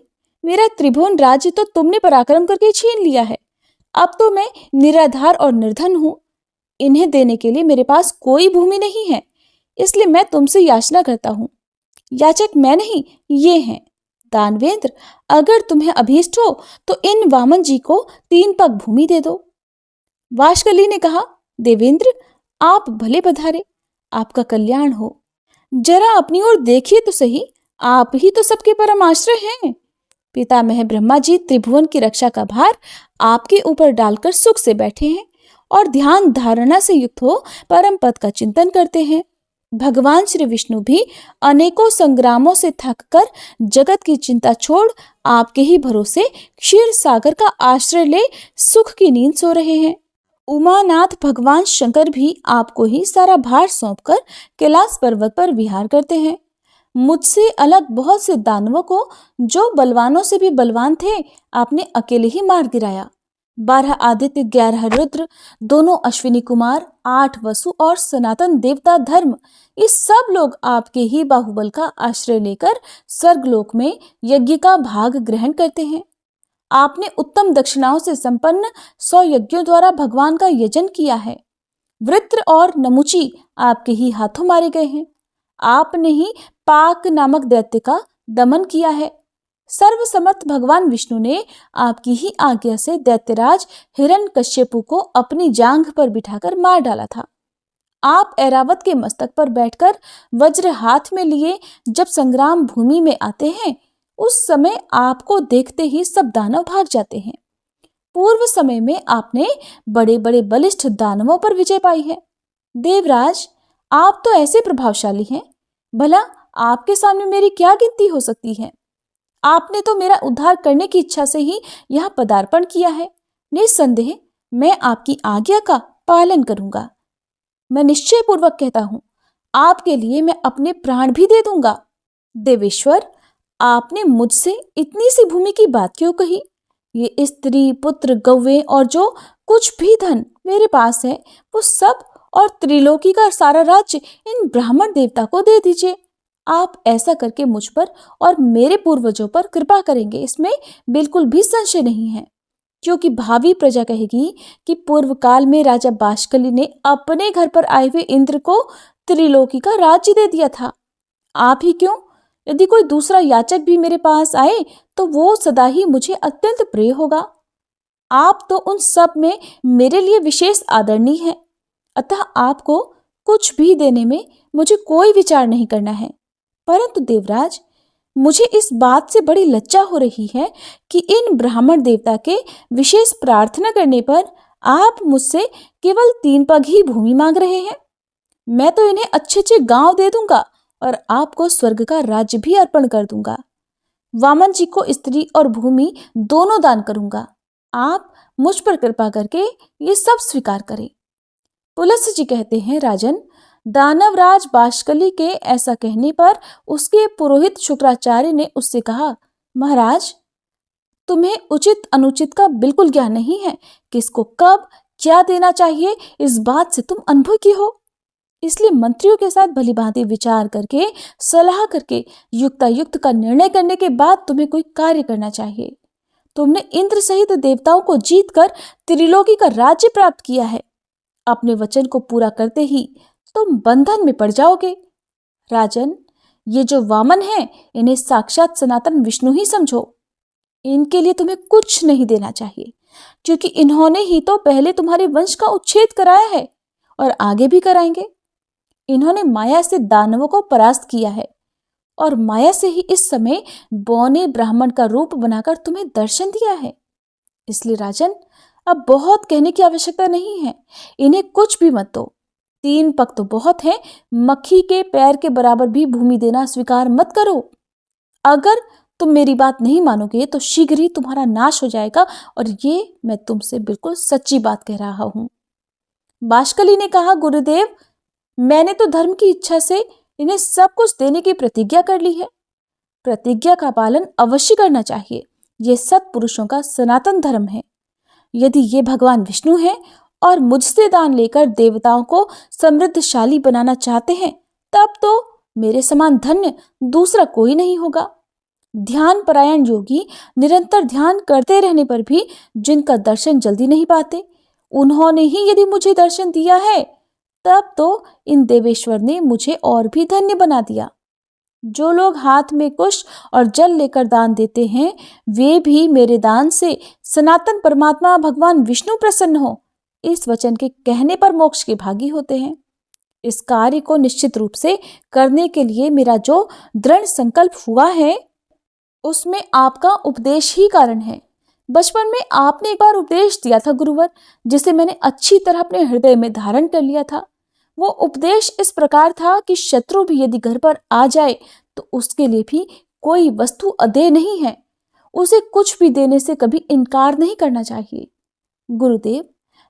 मेरा त्रिभुवन राज्य तो तुमने पराक्रम करके छीन लिया है। अब तो मैं निराधार और निर्धन हूँ। इन्हें देने के लिए मेरे पास कोई भूमि नहीं है, इसलिए मैं तुमसे याचना करता हूँ। याचक मैं नहीं, ये हैं। दानवेंद्र, अगर तुम्हें अभीष्ट हो तो इन वामन जी को 3 पग भूमि दे दो। बाष्कली ने कहा, देवेंद्र, आप भले पधारे, आपका कल्याण हो। जरा अपनी ओर देखिए तो सही, आप ही तो सबके परम आश्रय हैं। पितामह ब्रह्मा जी त्रिभुवन की रक्षा का भार आपके ऊपर डालकर सुख से बैठे हैं और ध्यान धारणा से युक्त हो परम पद का चिंतन करते हैं। भगवान श्री विष्णु भी अनेकों संग्रामों से थककर जगत की चिंता छोड़ आपके ही भरोसे क्षीर सागर का आश्रय ले सुख की नींद सो रहे हैं। उमानाथ भगवान शंकर भी आपको ही सारा भार सौंपकर कैलाश पर्वत पर विहार करते हैं। मुझसे अलग बहुत से दानवों को, जो बलवानों से भी बलवान थे, आपने अकेले ही मार गिराया। 12 आदित्य, 11 रुद्र, दोनों अश्विनी कुमार, 8 वसु और सनातन देवता धर्म, ये सब लोग आपके ही बाहुबल का आश्रय लेकर स्वर्गलोक में यज्ञ का भाग ग्रहण करते हैं। आपने उत्तम दक्षिणाओं से संपन्न 100 यज्ञों द्वारा भगवान का यजन किया है। वृत्र और नमुची आपके ही हाथों मारे गए हैं। आपने ही पाक नामक दैत्य का दमन किया है। सर्वसमर्थ भगवान विष्णु ने आपकी ही आज्ञा से दैत्यराज हिरण्यकश्यपु को अपनी जांघ पर बिठाकर मार डाला था। आप ऐरावत के मस्तक पर बैठकर वज्र हाथ में लिए जब संग्राम भूमि में आते हैं, उस समय आपको देखते ही सब दानव भाग जाते हैं। पूर्व समय में आपने बड़े बड़े बलिष्ठ दानवों पर विजय पाई है। देवराज, आप तो ऐसे प्रभावशाली हैं, भला आपके सामने मेरी क्या गिनती हो सकती है। आपने तो मेरा उद्धार करने की इच्छा से ही यहाँ पदार्पण किया है। निस्संदेह मैं आपकी आज्ञा का पालन करूंगा। मैं निश्चय पूर्वक कहता हूँ, आपके लिए मैं अपने प्राण भी दे दूंगा। देवेश्वर, आपने मुझसे इतनी सी भूमि की बात क्यों कही? ये स्त्री, पुत्र, गौवें और जो कुछ भी धन मेरे पास है वो सब और त्रिलोकी का सारा राज्य इन ब्राह्मण देवता को दे दीजिए। आप ऐसा करके मुझ पर और मेरे पूर्वजों पर कृपा करेंगे, इसमें बिल्कुल भी संशय नहीं है। क्योंकि भावी प्रजा कहेगी कि पूर्व काल में राजा बाष्कली ने अपने घर पर आए हुए इंद्र को त्रिलोकी का राज्य दे दिया था। आप ही क्यों, यदि कोई दूसरा याचक भी मेरे पास आए तो वो सदा ही मुझे अत्यंत प्रिय होगा। आप तो उन सब में मेरे लिए विशेष आदरणीय है, अतः आपको कुछ भी देने में मुझे कोई विचार नहीं करना है। परंतु देवराज, मुझे इस बात से बड़ी लज्जा हो रही है कि इन ब्राह्मण देवता के विशेष प्रार्थना करने पर आप मुझसे केवल 3 पग ही भूमि मांग रहे हैं। मैं तो इन्हें अच्छे अच्छे गांव दे दूंगा और आपको स्वर्ग का राज्य भी अर्पण कर दूंगा। वामन जी को स्त्री और भूमि दोनों दान करूंगा। आप मुझ पर कृपा करके ये सब स्वीकार करें। पुलस्त्य जी कहते हैं, राजन, दानवराज बाष्कली के ऐसा कहने पर उसके पुरोहित शुक्राचार्य ने उससे कहा, महाराज, तुम्हें उचित अनुचित का बिल्कुल ज्ञान नहीं है। किसको कब क्या देना चाहिए इस बात से तुम अनुभव की हो। इसलिए मंत्रियों के साथ भलीभांति विचार करके, सलाह करके युक्तायुक्त का निर्णय करने के बाद तुम्हें कोई कार्य करना चाहिए। तुमने इंद्र सहित देवताओं को जीतकर त्रिलोकी का राज्य प्राप्त किया है। अपने वचन को पूरा करते ही तुम बंधन में पड़ जाओगे। राजन, ये जो वामन है इन्हें साक्षात सनातन विष्णु ही समझो। इनके लिए तुम्हें कुछ नहीं देना चाहिए, क्योंकि इन्होंने ही तो पहले तुम्हारे वंश का उच्छेद कराया है और आगे भी कराएंगे। इन्होंने माया से दानवों को परास्त किया है और माया से ही इस समय बौने ब्राह्मण का रूप बनाकर तुम्हें दर्शन दिया है। इसलिए राजन, अब बहुत कहने की आवश्यकता नहीं है। इन्हें कुछ भी मत दो। 3 पग तो बहुत है, मक्खी के पैर के बराबर भी भूमि देना स्वीकार मत करो। अगर तुम मेरी बात नहीं मानोगे तो शीघ्र ही तुम्हारा नाश हो जाएगा, और ये मैं तुमसे बिल्कुल सच्ची बात कह रहा हूं। बाष्कली ने कहा, गुरुदेव, मैंने तो धर्म की इच्छा से इन्हें सब कुछ देने की प्रतिज्ञा कर ली है। प्रतिज्ञा का पालन अवश्य करना चाहिए। ये सत्पुरुषों का सनातन धर्म है। यदि ये भगवान विष्णु हैं और मुझसे दान लेकर देवताओं को समृद्धशाली बनाना चाहते हैं, तब तो मेरे समान धन्य दूसरा कोई नहीं होगा। ध्यान परायण योगी निरंतर ध्यान करते रहने पर भी जिनका दर्शन जल्दी नहीं पाते, उन्होंने ही यदि मुझे दर्शन दिया है, तब तो इन देवेश्वर ने मुझे और भी धन्य बना दिया। जो लोग हाथ में कुश और जल लेकर दान देते हैं, वे भी मेरे दान से सनातन परमात्मा भगवान विष्णु प्रसन्न हो, इस वचन के कहने पर मोक्ष के भागी होते हैं। इस कार्य को निश्चित रूप से करने के लिए मेरा जो दृढ़ संकल्प हुआ है, उसमें आपका उपदेश ही कारण है। बचपन में आपने एक बार उपदेश दिया था गुरुवर, जिसे मैंने अच्छी तरह अपने हृदय में धारण कर लिया था। वो उपदेश इस प्रकार था कि शत्रु भी यदि घर पर आ जाए तो उसके लिए भी कोई वस्तु अदेय नहीं है। उसे कुछ भी देने से कभी इनकार नहीं करना चाहिए। गुरुदेव,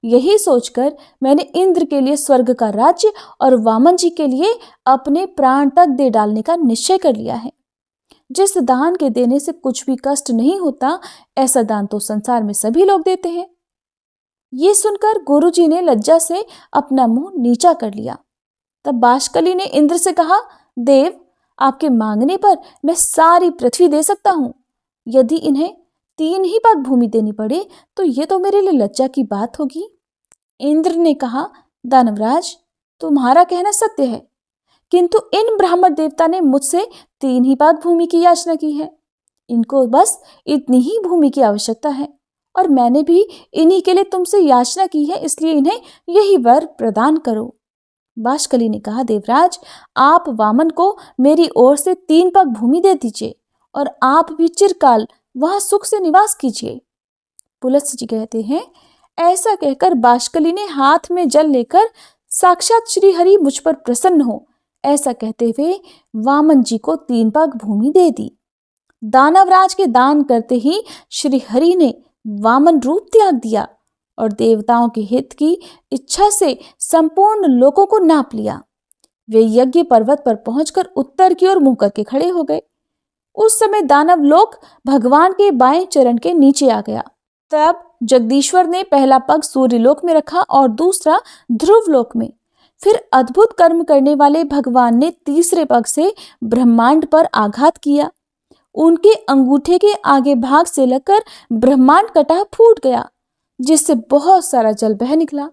यही सोचकर मैंने इंद्र के लिए स्वर्ग का राज्य और वामन जी के लिए अपने प्राण तक दे डालने का निश्चय कर लिया है। जिस दान के देने से कुछ भी कष्ट नहीं होता, ऐसा दान तो संसार में सभी लोग देते हैं। ये सुनकर गुरुजी ने लज्जा से अपना मुंह नीचा कर लिया। तब बाष्कली ने इंद्र से कहा, देव, आपके मांगने पर मैं सारी पृथ्वी दे सकता हूं। यदि इन्हें 3 ही पग भूमि देनी पड़े तो ये तो मेरे लिए लज्जा की बात होगी। इंद्र ने कहा, दानवराज, तुम्हारा कहना सत्य है, किंतु इन ब्राह्मण देवता ने मुझसे 3 ही पग भूमि की याचना की है। इनको बस इतनी ही भूमि की आवश्यकता है, और मैंने भी इन्हीं के लिए तुमसे याचना की है, इसलिए इन्हें यही वर प्रदान करो। बाष्कली ने कहा, देवराज, आप वामन को मेरी ओर से 3 पग भूमि दे दीजिए और आप भी चिरकाल वहां सुख से निवास कीजिए। पुलस्त्य जी कहते हैं, ऐसा कहकर बाष्कली ने हाथ में जल लेकर, साक्षात श्री हरि मुझ पर प्रसन्न हो, ऐसा कहते हुए वामन जी को 3 पग भूमि दे दी। दानवराज के दान करते ही श्री हरि ने वामन रूप त्याग दिया और देवताओं के हित की इच्छा से संपूर्ण लोकों को नाप लिया। वे यज्ञ पर्वत पर पहुंचकर उत्तर की ओर मुंह करके खड़े हो गए। उस समय दानव लोक भगवान के बाएं चरण के नीचे आ गया। तब जगदीश्वर ने पहला पग सूर्य लोक में रखा और दूसरा ध्रुव लोक में। फिर अद्भुत कर्म करने वाले भगवान ने तीसरे पग से ब्रह्मांड पर आघात किया। उनके अंगूठे के आगे भाग से लगकर ब्रह्मांड कटा फूट गया, जिससे बहुत सारा जल बह निकला।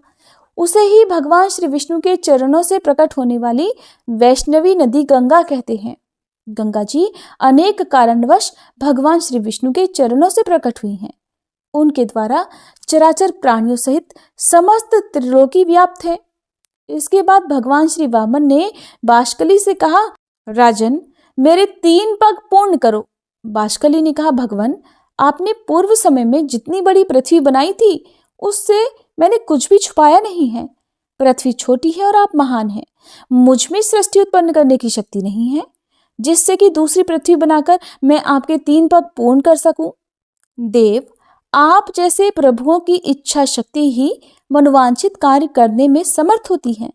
उसे ही भगवान श्री विष्णु के चरणों से प्रकट होने वाली वैष्णवी नदी गंगा कहते हैं। गंगा जी अनेक कारणवश भगवान श्री विष्णु के चरणों से प्रकट हुई हैं। उनके द्वारा चराचर प्राणियों सहित समस्त त्रिलोकी व्याप्त है। इसके बाद भगवान श्री वामन ने बाष्कली से कहा, राजन, मेरे 3 पग पूर्ण करो। बाष्कली ने कहा, भगवान, आपने पूर्व समय में जितनी बड़ी पृथ्वी बनाई थी उससे मैंने कुछ भी छुपाया नहीं है। पृथ्वी छोटी है और आप महान हैं। मुझ में सृष्टि उत्पन्न करने की शक्ति नहीं है जिससे कि दूसरी पृथ्वी बनाकर मैं आपके 3 पग पूर्ण कर सकूं। देव, आप जैसे प्रभुओं की इच्छा शक्ति ही मनोवांछित कार्य करने में समर्थ होती है।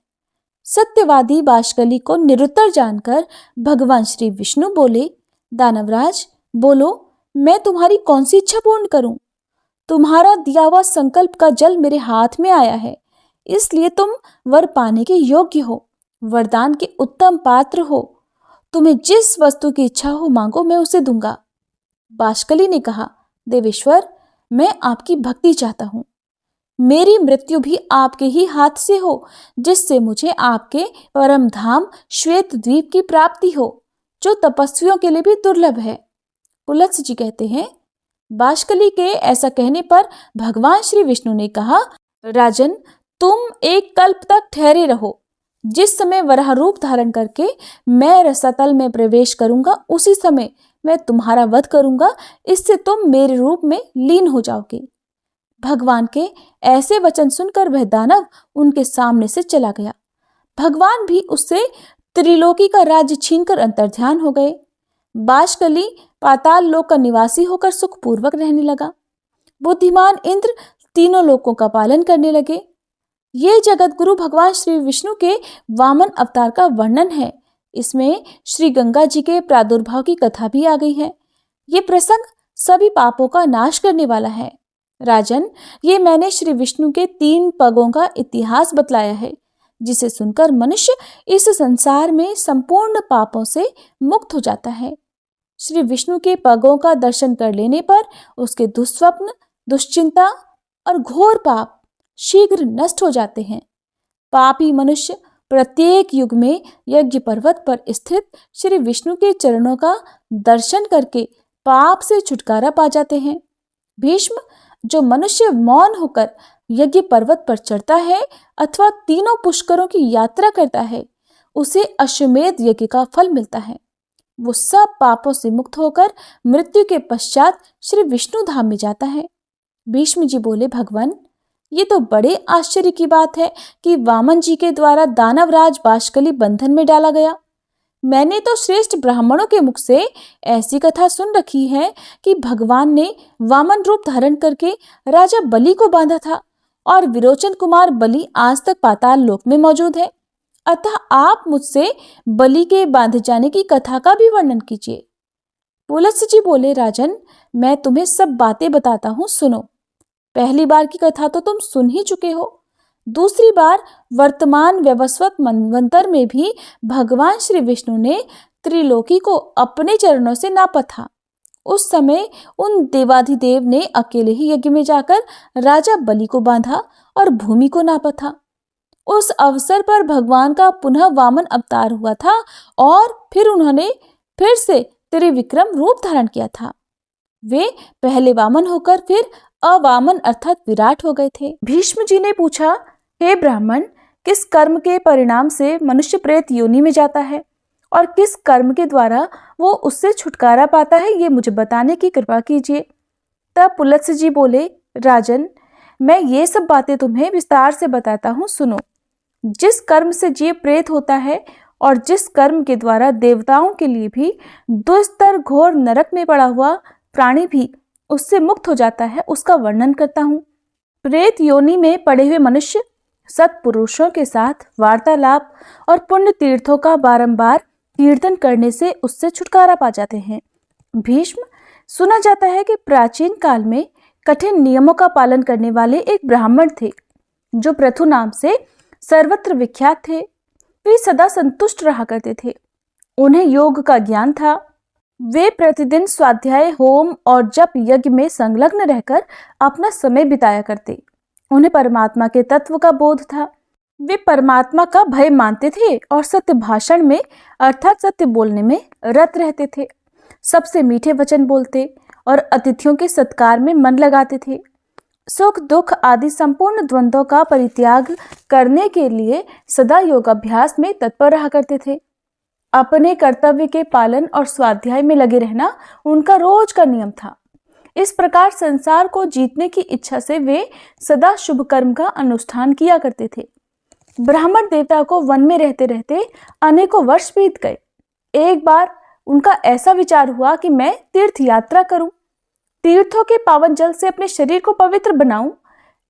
सत्यवादी बाष्कली को निरुत्तर जानकर भगवान श्री विष्णु बोले, दानवराज, बोलो, मैं तुम्हारी कौन सी इच्छा पूर्ण करूं? तुम्हारा दिया हुआ संकल्प का जल मेरे हाथ में आया है, इसलिए तुम वर पाने के योग्य हो, वरदान के उत्तम पात्र हो। तुम्हें जिस वस्तु की इच्छा हो मांगो, मैं उसे दूंगा। बाष्कली ने कहा, देवेश्वर, मैं आपकी भक्ति चाहता हूँ। मेरी मृत्यु भी आपके ही हाथ से हो, जिससे मुझे आपके परम धाम श्वेत द्वीप की प्राप्ति हो, जो तपस्वियों के लिए भी दुर्लभ है। पुलत्स्य जी कहते हैं, बाष्कली के ऐसा कहने पर भगवान श्री विष्णु ने कहा, राजन, तुम एक कल्प तक ठहरे रहो। जिस समय वराह रूप धारण करके मैं रसातल में प्रवेश करूंगा, उसी समय मैं तुम्हारा वध करूंगा। इससे तुम मेरे रूप में लीन हो जाओगे। भगवान के ऐसे वचन सुनकर वह दानव उनके सामने से चला गया। भगवान भी उससे त्रिलोकी का राज्य छीनकर अंतर्ध्यान हो गए। बाष्कली पाताल लोक का निवासी होकर सुखपूर्वक रहने लगा। बुद्धिमान इंद्र तीनों लोकों का पालन करने लगे। ये जगत गुरु भगवान श्री विष्णु के वामन अवतार का वर्णन है। इसमें श्री गंगा जी के प्रादुर्भाव की कथा भी आ गई है। ये प्रसंग सभी पापों का नाश करने वाला है। राजन, ये मैंने श्री विष्णु के 3 पगों का इतिहास बतलाया है, जिसे सुनकर मनुष्य इस संसार में संपूर्ण पापों से मुक्त हो जाता है। श्री विष्णु के पगों का दर्शन कर लेने पर उसके दुस्वप्न, दुश्चिंता और घोर पाप शीघ्र नष्ट हो जाते हैं। पापी मनुष्य प्रत्येक युग में यज्ञ पर्वत पर स्थित श्री विष्णु के चरणों का दर्शन करके पाप से छुटकारा पा जाते हैं। भीष्म, जो मनुष्य मौन होकर यज्ञ पर्वत पर चढ़ता है अथवा 3 पुष्करों की यात्रा करता है, उसे अश्वमेध यज्ञ का फल मिलता है। वो सब पापों से मुक्त होकर मृत्यु के पश्चात श्री विष्णु धाम में जाता है। भीष्म जी बोले, भगवान, ये तो बड़े आश्चर्य की बात है कि वामन जी के द्वारा दानवराज बाष्कली बंधन में डाला गया। मैंने तो श्रेष्ठ ब्राह्मणों के मुख से ऐसी कथा सुन रखी है कि भगवान ने वामन रूप धारण करके राजा बलि को बांधा था और विरोचन कुमार बलि आज तक पाताल लोक में मौजूद है। अतः आप मुझसे बलि के बांधे जाने की कथा का भी वर्णन कीजिए। पुलत्स्य जी बोले, राजन, मैं तुम्हें सब बातें बताता हूँ, सुनो। पहली बार की कथा तो तुम सुन ही चुके हो। दूसरी बार वर्तमान व्यवस्वत मनवंतर में भी भगवान श्री विष्णु ने त्रिलोकी को अपने चरणों से नापा था। उस समय उन देवाधिदेव ने अकेले ही यज्ञ में जाकर राजा बलि को बांधा और भूमि को नापा था। उस अवसर पर भगवान का पुनः वामन अवतार हुआ था और फिर उन्होंने फिर से त्रिविक्रम रूप धारण किया था। वे पहले वामन होकर फिर अवामन अर्थात विराट हो गए थे। भीष्म जी ने पूछा, हे ब्राह्मण, किस कर्म के परिणाम से मनुष्य प्रेत योनि में जाता है और किस कर्म के द्वारा वो उससे छुटकारा पाता है, ये मुझे बताने की कृपा कीजिए। तब पुलत्स्य जी बोले, राजन, मैं ये सब बातें तुम्हें विस्तार से बताता हूँ, सुनो। जिस कर्म से जीव प्रेत होता है और जिस कर्म के द्वारा देवताओं के लिए भी दुस्तर घोर नरक में पड़ा हुआ प्राणी भी उससे मुक्त हो जाता है, उसका वर्णन करता हूँ। प्रेत योनि में पड़े हुए मनुष्य सत्पुरुषों के साथ वार्तालाप और पुण्य तीर्थों का बारंबार कीर्तन करने से उससे छुटकारा पा जाते हैं। भीष्म, सुना जाता है कि प्राचीन काल में कठिन नियमों का पालन करने वाले एक ब्राह्मण थे जो पृथु नाम से सर्वत्र विख्यात थे। वे सदा संतुष्ट रहा करते थे। उन्हें योग का ज्ञान था। वे प्रतिदिन स्वाध्याय, होम और जप यज्ञ में संलग्न रहकर अपना समय बिताया करते। उन्हें परमात्मा के तत्व का बोध था। वे परमात्मा का भय मानते थे और सत्य भाषण में अर्थात सत्य बोलने में रत रहते थे। सबसे मीठे वचन बोलते और अतिथियों के सत्कार में मन लगाते थे। सुख दुख आदि संपूर्ण द्वंद्वों का परित्याग करने के लिए सदा योगाभ्यास में तत्पर रहा करते थे। अपने कर्तव्य के पालन और स्वाध्याय में लगे रहना उनका रोज का नियम था। इस प्रकार संसार को जीतने की इच्छा से वे सदा शुभ कर्म का अनुष्ठान किया करते थे। ब्राह्मण देवता को वन में रहते रहते अनेकों वर्ष बीत गए। एक बार उनका ऐसा विचार हुआ कि मैं तीर्थ यात्रा करूं, तीर्थों के पावन जल से अपने शरीर को पवित्र बनाऊं।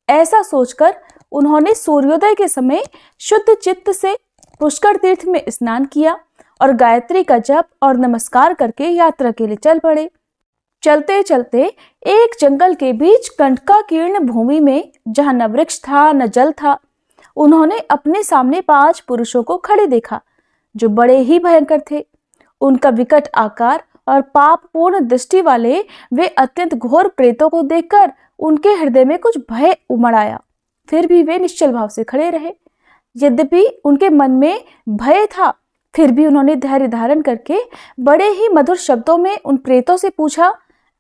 ऐसा सोचकर उन्होंने सूर्योदय के समय शुद्ध चित्त से पुष्कर तीर्थ में स्नान किया और गायत्री का जप और नमस्कार करके यात्रा के लिए चल पड़े। चलते चलते एक जंगल के बीच कंटकाकीर्ण भूमि में, जहां न वृक्ष था न जल था, उन्होंने अपने सामने 5 पुरुषों को खड़े देखा जो बड़े ही भयंकर थे। उनका विकट आकार और पापपूर्ण दृष्टि वाले वे अत्यंत घोर प्रेतों को देखकर उनके हृदय में कुछ भय उमड़ आया। फिर भी वे निश्चल भाव से खड़े रहे। यद्यपि उनके मन में भय था, फिर भी उन्होंने धैर्य धारण करके बड़े ही मधुर शब्दों में उन प्रेतों से पूछा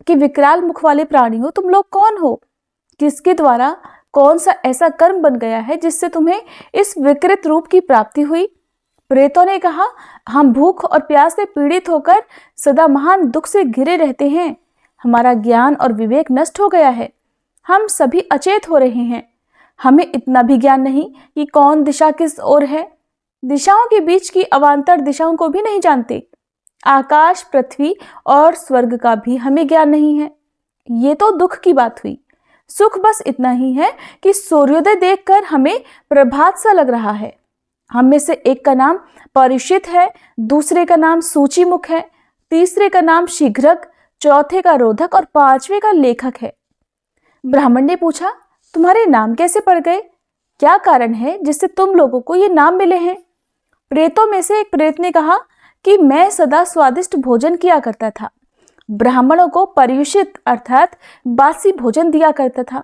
कि विकराल मुख वाले प्राणियों, तुम लोग कौन हो? किसके द्वारा कौन सा ऐसा कर्म बन गया है जिससे तुम्हें इस विकृत रूप की प्राप्ति हुई? प्रेतों ने कहा, हम भूख और प्यास से पीड़ित होकर सदा महान दुख से घिरे रहते हैं। हमारा ज्ञान और विवेक नष्ट हो गया है। हम सभी अचेत हो रहे हैं। हमें इतना भी ज्ञान नहीं कि कौन दिशा किस ओर है। दिशाओं के बीच की अवान्तर दिशाओं को भी नहीं जानते। आकाश, पृथ्वी और स्वर्ग का भी हमें ज्ञान नहीं है। ये तो दुख की बात हुई। सुख बस इतना ही है कि सूर्योदय देखकर हमें प्रभात सा लग रहा है। हम में से एक का नाम परीक्षित है, दूसरे का नाम सूचीमुख है, तीसरे का नाम शीघ्रक, चौथे का रोधक और 5वें का लेखक है। ब्राह्मण ने पूछा, तुम्हारे नाम कैसे पड़ गए? क्या कारण है जिससे तुम लोगों को ये नाम मिले हैं? प्रेतों में से एक प्रेत ने कहा कि मैं सदा स्वादिष्ट भोजन किया करता था। ब्राह्मणों को पर्युषित अर्थात बासी भोजन दिया करता था।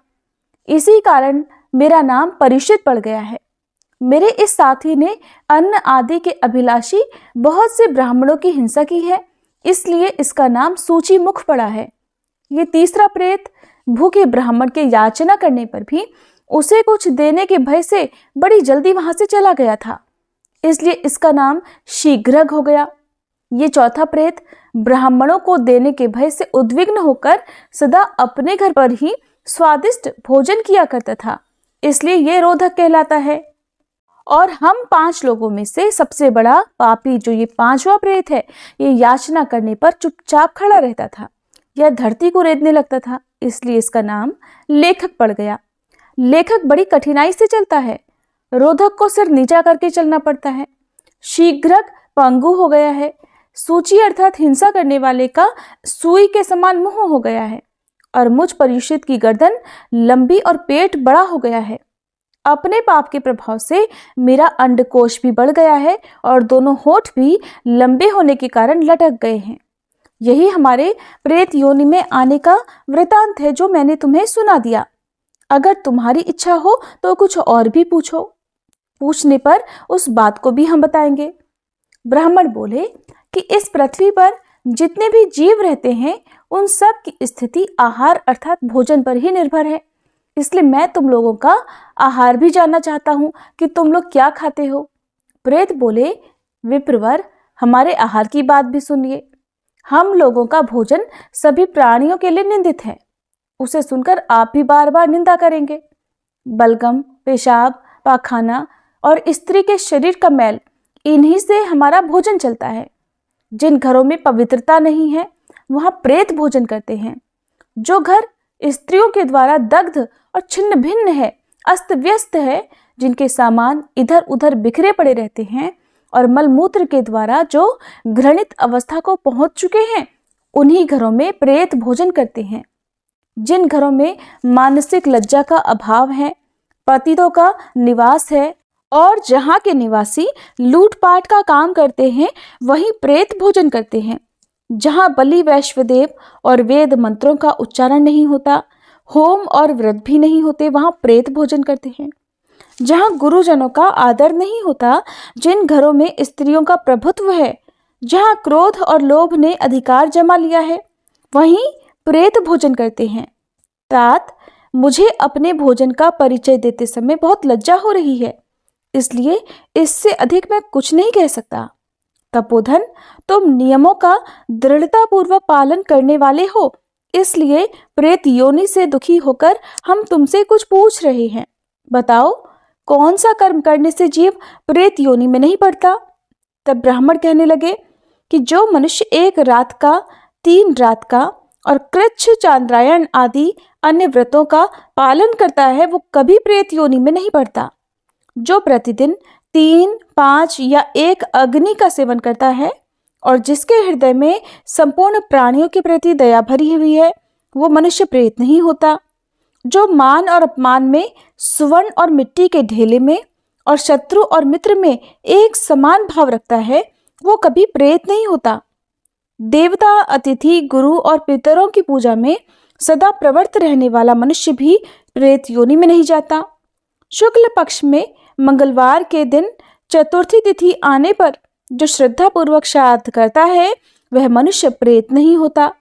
इसी कारण मेरा नाम पर्युषित पड़ गया है। मेरे इस साथी ने अन्न आदि के अभिलाषी बहुत से ब्राह्मणों की हिंसा की है, इसलिए इसका नाम सूचीमुख पड़ा है। ये तीसरा प्रेत भूखे ब्राह्मण के याचना करने पर भी उसे कुछ देने के भय से बड़ी जल्दी वहां से चला गया था, इसलिए इसका नाम शीघ्रक हो गया। ये चौथा प्रेत ब्राह्मणों को देने के भय से उद्विग्न होकर सदा अपने घर पर ही स्वादिष्ट भोजन किया करता था, इसलिए ये रोधक कहलाता है। और हम 5 लोगों में से सबसे बड़ा पापी जो ये 5वां प्रेत है, ये याचना करने पर चुपचाप खड़ा रहता था। यह धरती को रेतने लगता था, इसलिए इसका नाम लेखक पड़ गया। लेखक बड़ी कठिनाई से चलता है। रोधक को सिर नीचा करके चलना पड़ता है। शीघ्रक पंगु हो गया है। सूची अर्थात हिंसा करने वाले का सुई के समान मुंह हो गया है। और मुझ पर्युषित की गर्दन लंबी और पेट बड़ा हो गया है। अपने पाप के प्रभाव से मेरा अंडकोश भी बढ़ गया है और दोनों होठ भी लंबे होने के कारण लटक गए हैं। यही हमारे प्रेत योनि में आने का वृतांत है जो मैंने तुम्हें सुना दिया। अगर तुम्हारी इच्छा हो तो कुछ और भी पूछो। पूछने पर उस बात को भी हम बताएंगे। ब्राह्मण बोले कि इस पृथ्वी पर जितने भी जीव रहते हैं उन सब की स्थिति आहार अर्थात भोजन पर ही निर्भर है। इसलिए मैं तुम लोगों का आहार भी जानना चाहता हूं कि तुम लोग क्या खाते हो। प्रेत बोले, विप्रवर, हमारे आहार की बात भी सुनिए। हम लोगों का भोजन सभी प्राणियों के लिए निंदित है। उसे सुनकर आप भी बार बार निंदा करेंगे। बलगम, पेशाब, पाखाना और स्त्री के शरीर का मैल, इन्हीं से हमारा भोजन चलता है। जिन घरों में पवित्रता नहीं है वहां प्रेत भोजन करते हैं। जो घर स्त्रियों के द्वारा दग्ध और छिन्न भिन्न है, अस्त व्यस्त है, जिनके सामान इधर उधर बिखरे पड़े रहते हैं और मलमूत्र के द्वारा जो घृणित अवस्था को पहुंच चुके हैं, उन्हीं घरों में प्रेत भोजन करते हैं। जिन घरों में मानसिक लज्जा का अभाव है, पतितों का निवास है और जहाँ के निवासी लूटपाट का काम करते हैं, वहीं प्रेत भोजन करते हैं। जहाँ बलि वैश्वदेव और वेद मंत्रों का उच्चारण नहीं होता, होम और व्रत भी नहीं होते, वहाँ प्रेत भोजन करते हैं। जहाँ गुरुजनों का आदर नहीं होता, जिन घरों में स्त्रियों का प्रभुत्व है, जहाँ क्रोध और लोभ ने अधिकार जमा लिया है, वहीं प्रेत भोजन करते हैं। तात, मुझे अपने भोजन का परिचय देते समय बहुत लज्जा हो रही है, इसलिए इससे अधिक मैं कुछ नहीं कह सकता। तपोधन, तुम नियमों का दृढ़तापूर्वक पालन करने वाले हो, इसलिए प्रेत योनि से दुखी होकर हम तुमसे कुछ पूछ रहे हैं। बताओ, कौन सा कर्म करने से जीव प्रेत योनि में नहीं पड़ता? तब ब्राह्मण कहने लगे कि जो मनुष्य 1 रात का, 3 रात का और कृच्छ चांद्रायण आदि अन्य व्रतों का पालन करता है, वो कभी प्रेत योनि में नहीं पड़ता। जो प्रतिदिन 3, 5 या 1 अग्नि का सेवन करता है और जिसके हृदय में संपूर्ण प्राणियों के प्रति दया भरी हुई है, वो मनुष्य प्रेत नहीं होता। जो मान और अपमान में, सुवर्ण और मिट्टी के ढेले में और शत्रु और मित्र में एक समान भाव रखता है, वो कभी प्रेत नहीं होता। देवता, अतिथि, गुरु और पितरों की पूजा में सदा प्रवृत्त रहने वाला मनुष्य भी प्रेत योनि में नहीं जाता। शुक्ल पक्ष में मंगलवार के दिन चतुर्थी तिथि आने पर जो श्रद्धा पूर्वक श्राद्ध करता है, वह मनुष्य प्रेत नहीं होता।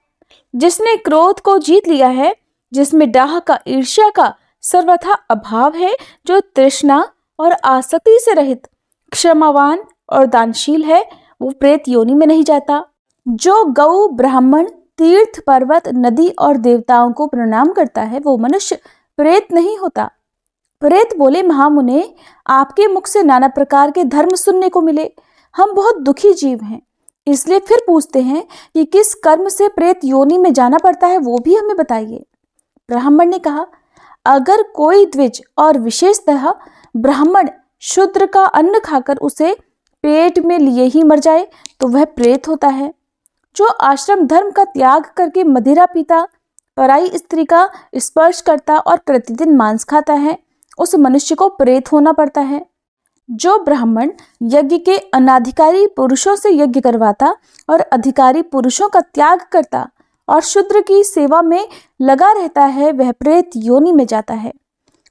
जिसने क्रोध को जीत लिया है, जिसमें डाह का, ईर्ष्या का सर्वथा अभाव है, जो तृष्णा और आसक्ति से रहित, क्षमावान और दानशील है, वो प्रेत योनि में नहीं जाता। जो गौ, ब्राह्मण, तीर्थ, पर्वत, नदी और देवताओं को प्रणाम करता है, वो मनुष्य प्रेत नहीं होता। प्रेत बोले, महामुने, आपके मुख से नाना प्रकार के धर्म सुनने को मिले। हम बहुत दुखी जीव हैं, इसलिए फिर पूछते हैं कि किस कर्म से प्रेत योनि में जाना पड़ता है, वो भी हमें बताइए। ब्राह्मण ने कहा, अगर कोई द्विज और विशेषतः ब्राह्मण शूद्र का अन्न खाकर उसे पेट में लिए ही मर जाए, तो वह प्रेत होता है। जो आश्रम धर्म का त्याग करके मदिरा पीता, पराई स्त्री का स्पर्श करता और प्रतिदिन मांस खाता है, उस मनुष्य को प्रेत होना पड़ता है। जो ब्राह्मण यज्ञ के अनाधिकारी पुरुषों से यज्ञ करवाता और अधिकारी पुरुषों का त्याग करता और शूद्र की सेवा में लगा रहता है, वह प्रेत योनि में जाता है।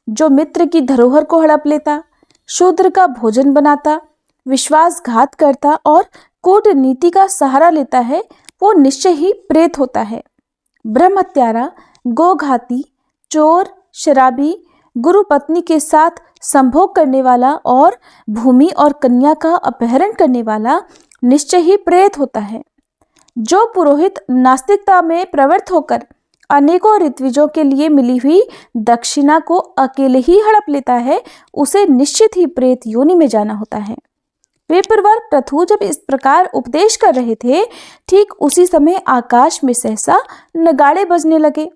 जो मित्र की धरोहर को हड़प लेता, शूद्र का भोजन बनाता, विश्वासघात करता और कूटनीति का सहारा लेता है, वो निश्चय ही प्रेत होता है। ब्रह्मत्यारा, गोघाती, चोर, शराबी, गुरु पत्नी के साथ संभोग करने वाला और भूमि और कन्या का अपहरण करने वाला निश्चय ही प्रेत होता है। जो पुरोहित नास्तिकता में प्रवृत्त होकर अनेकों ऋत्विजों के लिए मिली हुई दक्षिणा को अकेले ही हड़प लेता है, उसे निश्चित ही प्रेत योनि में जाना होता है। विप्रवर प्रथु जब इस प्रकार उपदेश कर रहे थे, ठीक उसी समय आकाश में सहसा नगाड़े बजने लगे।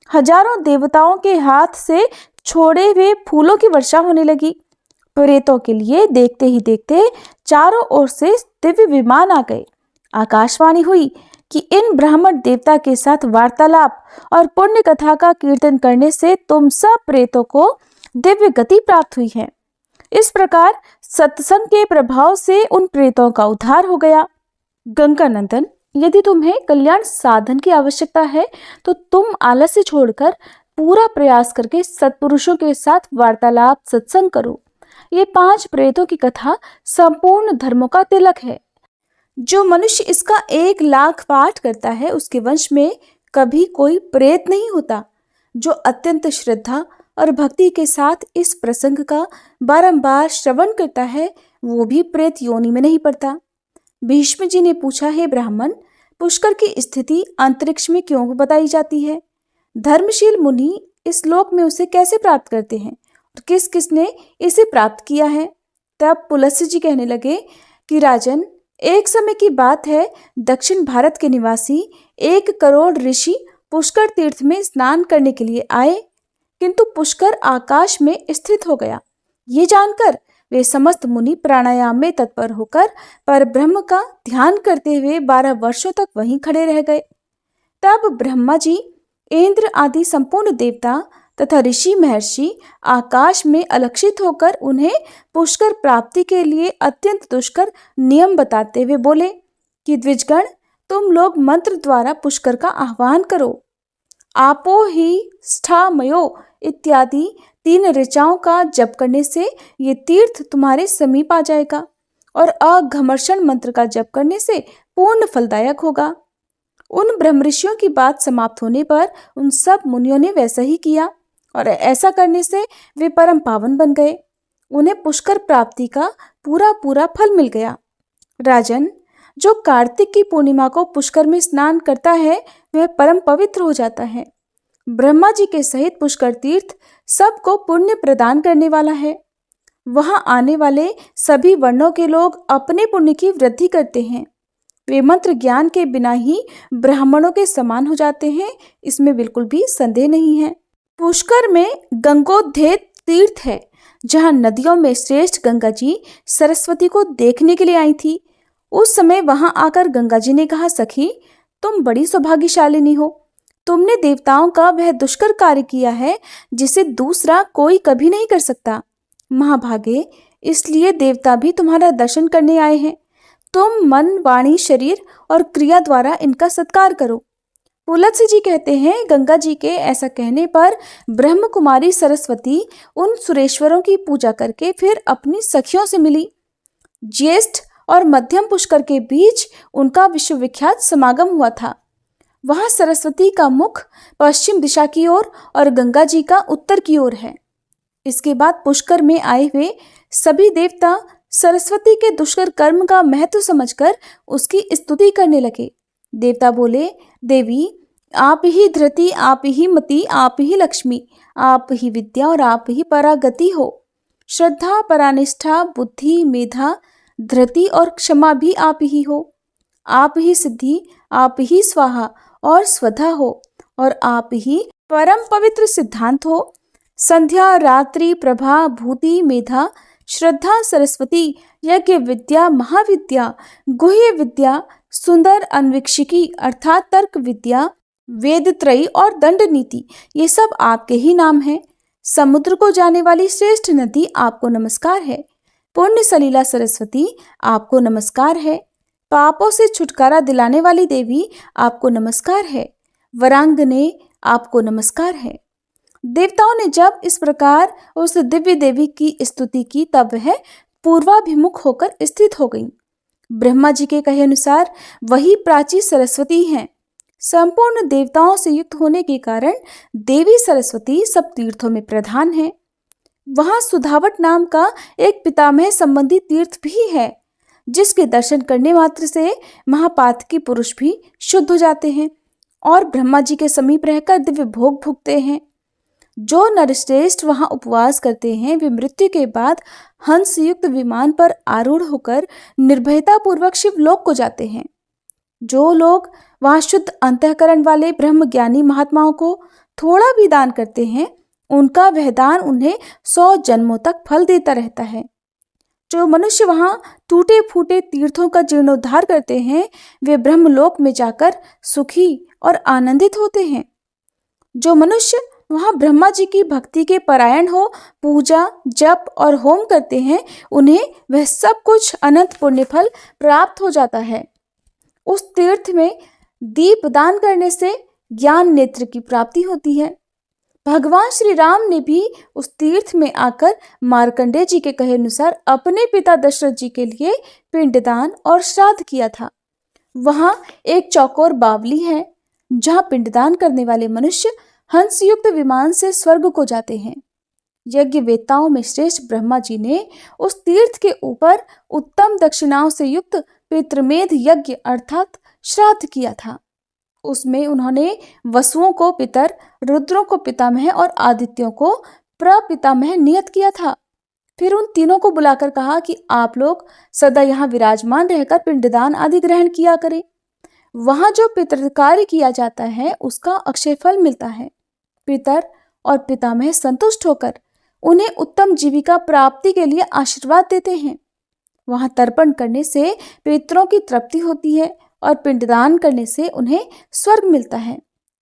हजारों देवताओं के हाथ से छोड़े हुए फूलों की वर्षा होने लगी। प्रेतों के लिए देखते ही देखते चारों ओर से दिव्य विमान आ गए। आकाशवाणी हुई कि इन ब्राह्मण देवता के साथ वार्तालाप और पुण्य कथा का कीर्तन करने से तुम सब प्रेतों को दिव्य गति प्राप्त हुई है। इस प्रकार सत्संग के प्रभाव से उन प्रेतों का उद्धार हो गया। गंगानंदन, यदि तुम्हें कल्याण साधन की आवश्यकता है, तो तुम आलस्य छोड़कर पूरा प्रयास करके सत्पुरुषों के साथ वार्तालाप, सत्संग करो। ये 5 प्रेतों की कथा संपूर्ण धर्मों का तिलक है। जो मनुष्य इसका 1 लाख पाठ करता है, उसके वंश में कभी कोई प्रेत नहीं होता। जो अत्यंत श्रद्धा और भक्ति के साथ इस प्रसंग का बारंबार श्रवण करता है, वो भी प्रेत योनि में नहीं पड़ता। भीष्म जी ने पूछा, हे ब्राह्मण, पुष्कर की स्थिति अंतरिक्ष में क्यों बताई जाती है? धर्मशील मुनि इस लोक में उसे कैसे प्राप्त करते हैं और किस किसने इसे प्राप्त किया है? तब पुलस्त्य जी कहने लगे कि राजन, एक समय की बात है, दक्षिण भारत के निवासी 1 करोड़ ऋषि पुष्कर तीर्थ में स्नान करने के लिए आए, किंतु पुष्कर आकाश में स्थित हो गया। ये जानकर वे समस्त मुनि प्राणायाम में तत्पर होकर परब्रह्म का ध्यान करते हुए 12 वर्षों तक वहीं खड़े रह गए। तब ब्रह्मा जी, इंद्र आदि संपूर्ण देवता तथा ऋषि महर्षि आकाश में अलक्षित होकर उन्हें पुष्कर प्राप्ति के लिए अत्यंत दुष्कर नियम बताते हुए बोले कि द्विजगण, तुम लोग मंत्र द्वारा पुष्कर का आह्वान करो। आपो ही स्थामयो इत्यादि 3 ऋचाओं का जप करने से ये तीर्थ तुम्हारे समीप आ जाएगा और अघमर्षण मंत्र का जप करने से पूर्ण फलदायक होगा। उन ब्रह्म ऋषियों की बात समाप्त होने पर उन सब मुनियों ने वैसा ही किया और ऐसा करने से वे परम पावन बन गए। उन्हें पुष्कर प्राप्ति का पूरा पूरा फल मिल गया। राजन, जो कार्तिक की पूर्णिमा को पुष्कर में स्नान करता है वह परम पवित्र हो जाता है। ब्रह्मा जी के सहित पुष्कर तीर्थ सबको पुण्य प्रदान करने वाला है। वहां आने वाले सभी वर्णों के लोग अपने पुण्य की वृद्धि करते हैं। वे मंत्र ज्ञान के बिना ही ब्राह्मणों के समान हो जाते हैं, इसमें बिल्कुल भी संदेह नहीं है। पुष्कर में गंगोद्भव तीर्थ है, जहां नदियों में श्रेष्ठ गंगा जी सरस्वती को देखने के लिए आई थी। उस समय वहां आकर गंगा जी ने कहा, सखी, तुम बड़ी सौभाग्यशालिनी हो। तुमने देवताओं का वह दुष्कर कार्य किया है जिसे दूसरा कोई कभी नहीं कर सकता। महाभागे, इसलिए देवता भी तुम्हारा दर्शन करने आए हैं। तुम मन, वाणी, शरीर और क्रिया द्वारा इनका सत्कार करो। पुलत्स्य जी कहते हैं, गंगा जी के ऐसा कहने पर ब्रह्म कुमारी सरस्वती उन सुरेश्वरों की पूजा करके फिर अपनी सखियों से मिली। ज्येष्ठ और मध्यम पुष्कर के बीच उनका विश्वविख्यात समागम हुआ था। वहां सरस्वती का मुख पश्चिम दिशा की ओर और गंगा जी का उत्तर की ओर है। इसके बाद पुष्कर में आए हुए सभी देवता सरस्वती के दुष्कर कर्म का महत्व समझकर उसकी स्तुति करने लगे। देवता बोले, देवी, आप ही धृति, आप ही मति, आप ही लक्ष्मी, आप ही विद्या और आप ही परागति हो। श्रद्धा, परानिष्ठा, बुद्धि, मेधा, धृति और क्षमा भी आप ही हो। आप ही सिद्धि, आप ही स्वाहा और स्वधा हो और आप ही परम पवित्र सिद्धांत हो। संध्या, रात्रि, प्रभा, भूति, मेधा, श्रद्धा, सरस्वती, यज्ञ विद्या, महाविद्या, गुह्य विद्या, सुंदर अन्वीक्षिकी अर्थात तर्क विद्या, वेदत्रयी और दंड नीति, ये सब आपके ही नाम हैं। समुद्र को जाने वाली श्रेष्ठ नदी आपको नमस्कार है। पुण्य सलीला सरस्वती आपको नमस्कार है। पापों से छुटकारा दिलाने वाली देवी आपको नमस्कार है। वरांगने आपको नमस्कार है। देवताओं ने जब इस प्रकार उस दिव्य देवी की स्तुति की तब वह पूर्वाभिमुख होकर स्थित हो गई। ब्रह्मा जी के कहे अनुसार वही प्राची सरस्वती हैं। संपूर्ण देवताओं से युक्त होने के कारण देवी सरस्वती सब तीर्थों में प्रधान है। वहां सुधावट नाम का एक पितामह संबंधी तीर्थ भी है, जिसके दर्शन करने मात्र से महापातकी पुरुष भी शुद्ध हो जाते हैं और ब्रह्मा जी के समीप रहकर दिव्य भोग भुगते हैं। जो नरश्रेष्ठ वहां उपवास करते हैं वे मृत्यु के बाद हंस युक्त विमान पर आरूढ़ होकर निर्भयता पूर्वक शिवलोक को जाते हैं। जो लोग वहां शुद्ध अंतःकरण वाले ब्रह्म ज्ञानी महात्माओं को थोड़ा भी दान करते हैं, उनका वह दान उन्हें 100 जन्मों तक फल देता रहता है। जो मनुष्य वहां टूटे फूटे तीर्थों का जीर्णोद्धार करते हैं वे ब्रह्मलोक में जाकर सुखी और आनंदित होते हैं। जो मनुष्य वहां ब्रह्मा जी की भक्ति के परायण हो पूजा, जप और होम करते हैं, उन्हें वह सब कुछ अनंत पुण्य फल प्राप्त हो जाता है। उस तीर्थ में दीप दान करने से ज्ञान नेत्र की प्राप्ति होती है। भगवान श्री राम ने भी उस तीर्थ में आकर मार्कंडेय जी के कहे अनुसार अपने पिता दशरथ जी के लिए पिंडदान और श्राद्ध किया था। वहां एक चौकोर बावली है जहां पिंडदान करने वाले मनुष्य हंस युक्त विमान से स्वर्ग को जाते हैं। यज्ञ वेताओं में श्रेष्ठ ब्रह्मा जी ने उस तीर्थ के ऊपर उत्तम दक्षिणाओं से युक्त पितृमेध यज्ञ अर्थात श्राद्ध किया था। उसमें उन्होंने वसुओं को पितर, रुद्रों को पितामह और आदित्यों को प्रपितामह नियत किया था। फिर उन तीनों को बुलाकर कहा कि आप लोग सदा यहाँ विराजमान रहकर पिंडदान आदि ग्रहण किया करें। वहां जो पितृ कार्य किया जाता है उसका अक्षय फल मिलता है। पितर और पितामह संतुष्ट होकर उन्हें उत्तम जीविका प्राप्ति के लिए आशीर्वाद देते हैं। वहां तर्पण करने से पितरों की तृप्ति होती है और पिंडदान करने से उन्हें स्वर्ग मिलता है।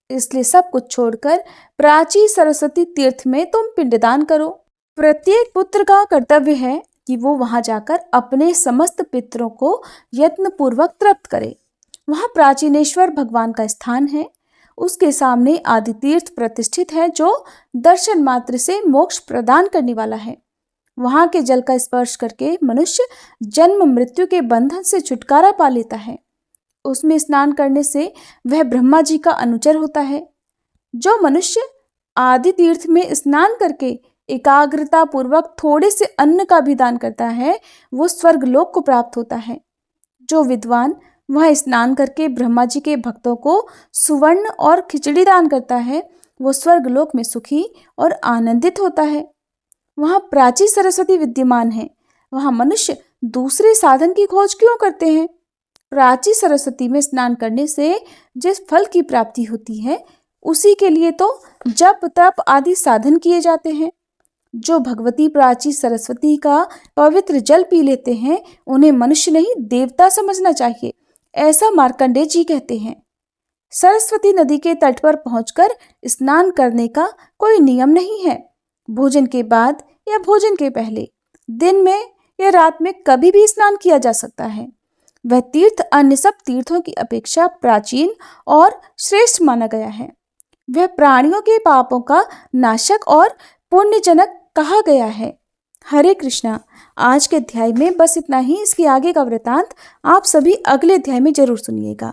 इसलिए सब कुछ छोड़कर प्राची सरस्वती तीर्थ में तुम पिंडदान करो। प्रत्येक पुत्र का कर्तव्य है कि वो वहां जाकर अपने समस्त पितरों को यत्न पूर्वक तृप्त करे। वहां प्राचीनेश्वर भगवान का स्थान है। उसके सामने आदि तीर्थ प्रतिष्ठित है जो दर्शन मात्र से मोक्ष प्रदान करने वाला है। वहां के जल का स्पर्श करके मनुष्य जन्म मृत्यु के बंधन से छुटकारा पा लेता है। उसमें स्नान करने से वह ब्रह्मा जी का अनुचर होता है। जो मनुष्य आदि तीर्थ में स्नान करके एकाग्रता पूर्वक थोड़े से अन्न का भी दान करता है वो स्वर्ग लोक को प्राप्त होता है। जो विद्वान वह स्नान करके ब्रह्मा जी के भक्तों को सुवर्ण और खिचड़ी दान करता है वो स्वर्ग लोक में सुखी और आनंदित होता है। वहाँ प्राची सरस्वती विद्यमान है। वहाँ मनुष्य दूसरे साधन की खोज क्यों करते हैं? प्राची सरस्वती में स्नान करने से जिस फल की प्राप्ति होती है उसी के लिए तो जप तप आदि साधन किए जाते हैं। जो भगवती प्राची सरस्वती का पवित्र जल पी लेते हैं उन्हें मनुष्य नहीं देवता समझना चाहिए, ऐसा मार्कंडेय जी कहते हैं। सरस्वती नदी के तट पर पहुंचकर स्नान करने का कोई नियम नहीं है। भोजन के बाद या भोजन के पहले, दिन में या रात में कभी भी स्नान किया जा सकता है। वह तीर्थ अन्य सब तीर्थों की अपेक्षा प्राचीन और श्रेष्ठ माना गया है। वह प्राणियों के पापों का नाशक और पुण्यजनक कहा गया है। हरे कृष्णा। आज के अध्याय में बस इतना ही। इसके आगे का वृतांत आप सभी अगले अध्याय में जरूर सुनिएगा।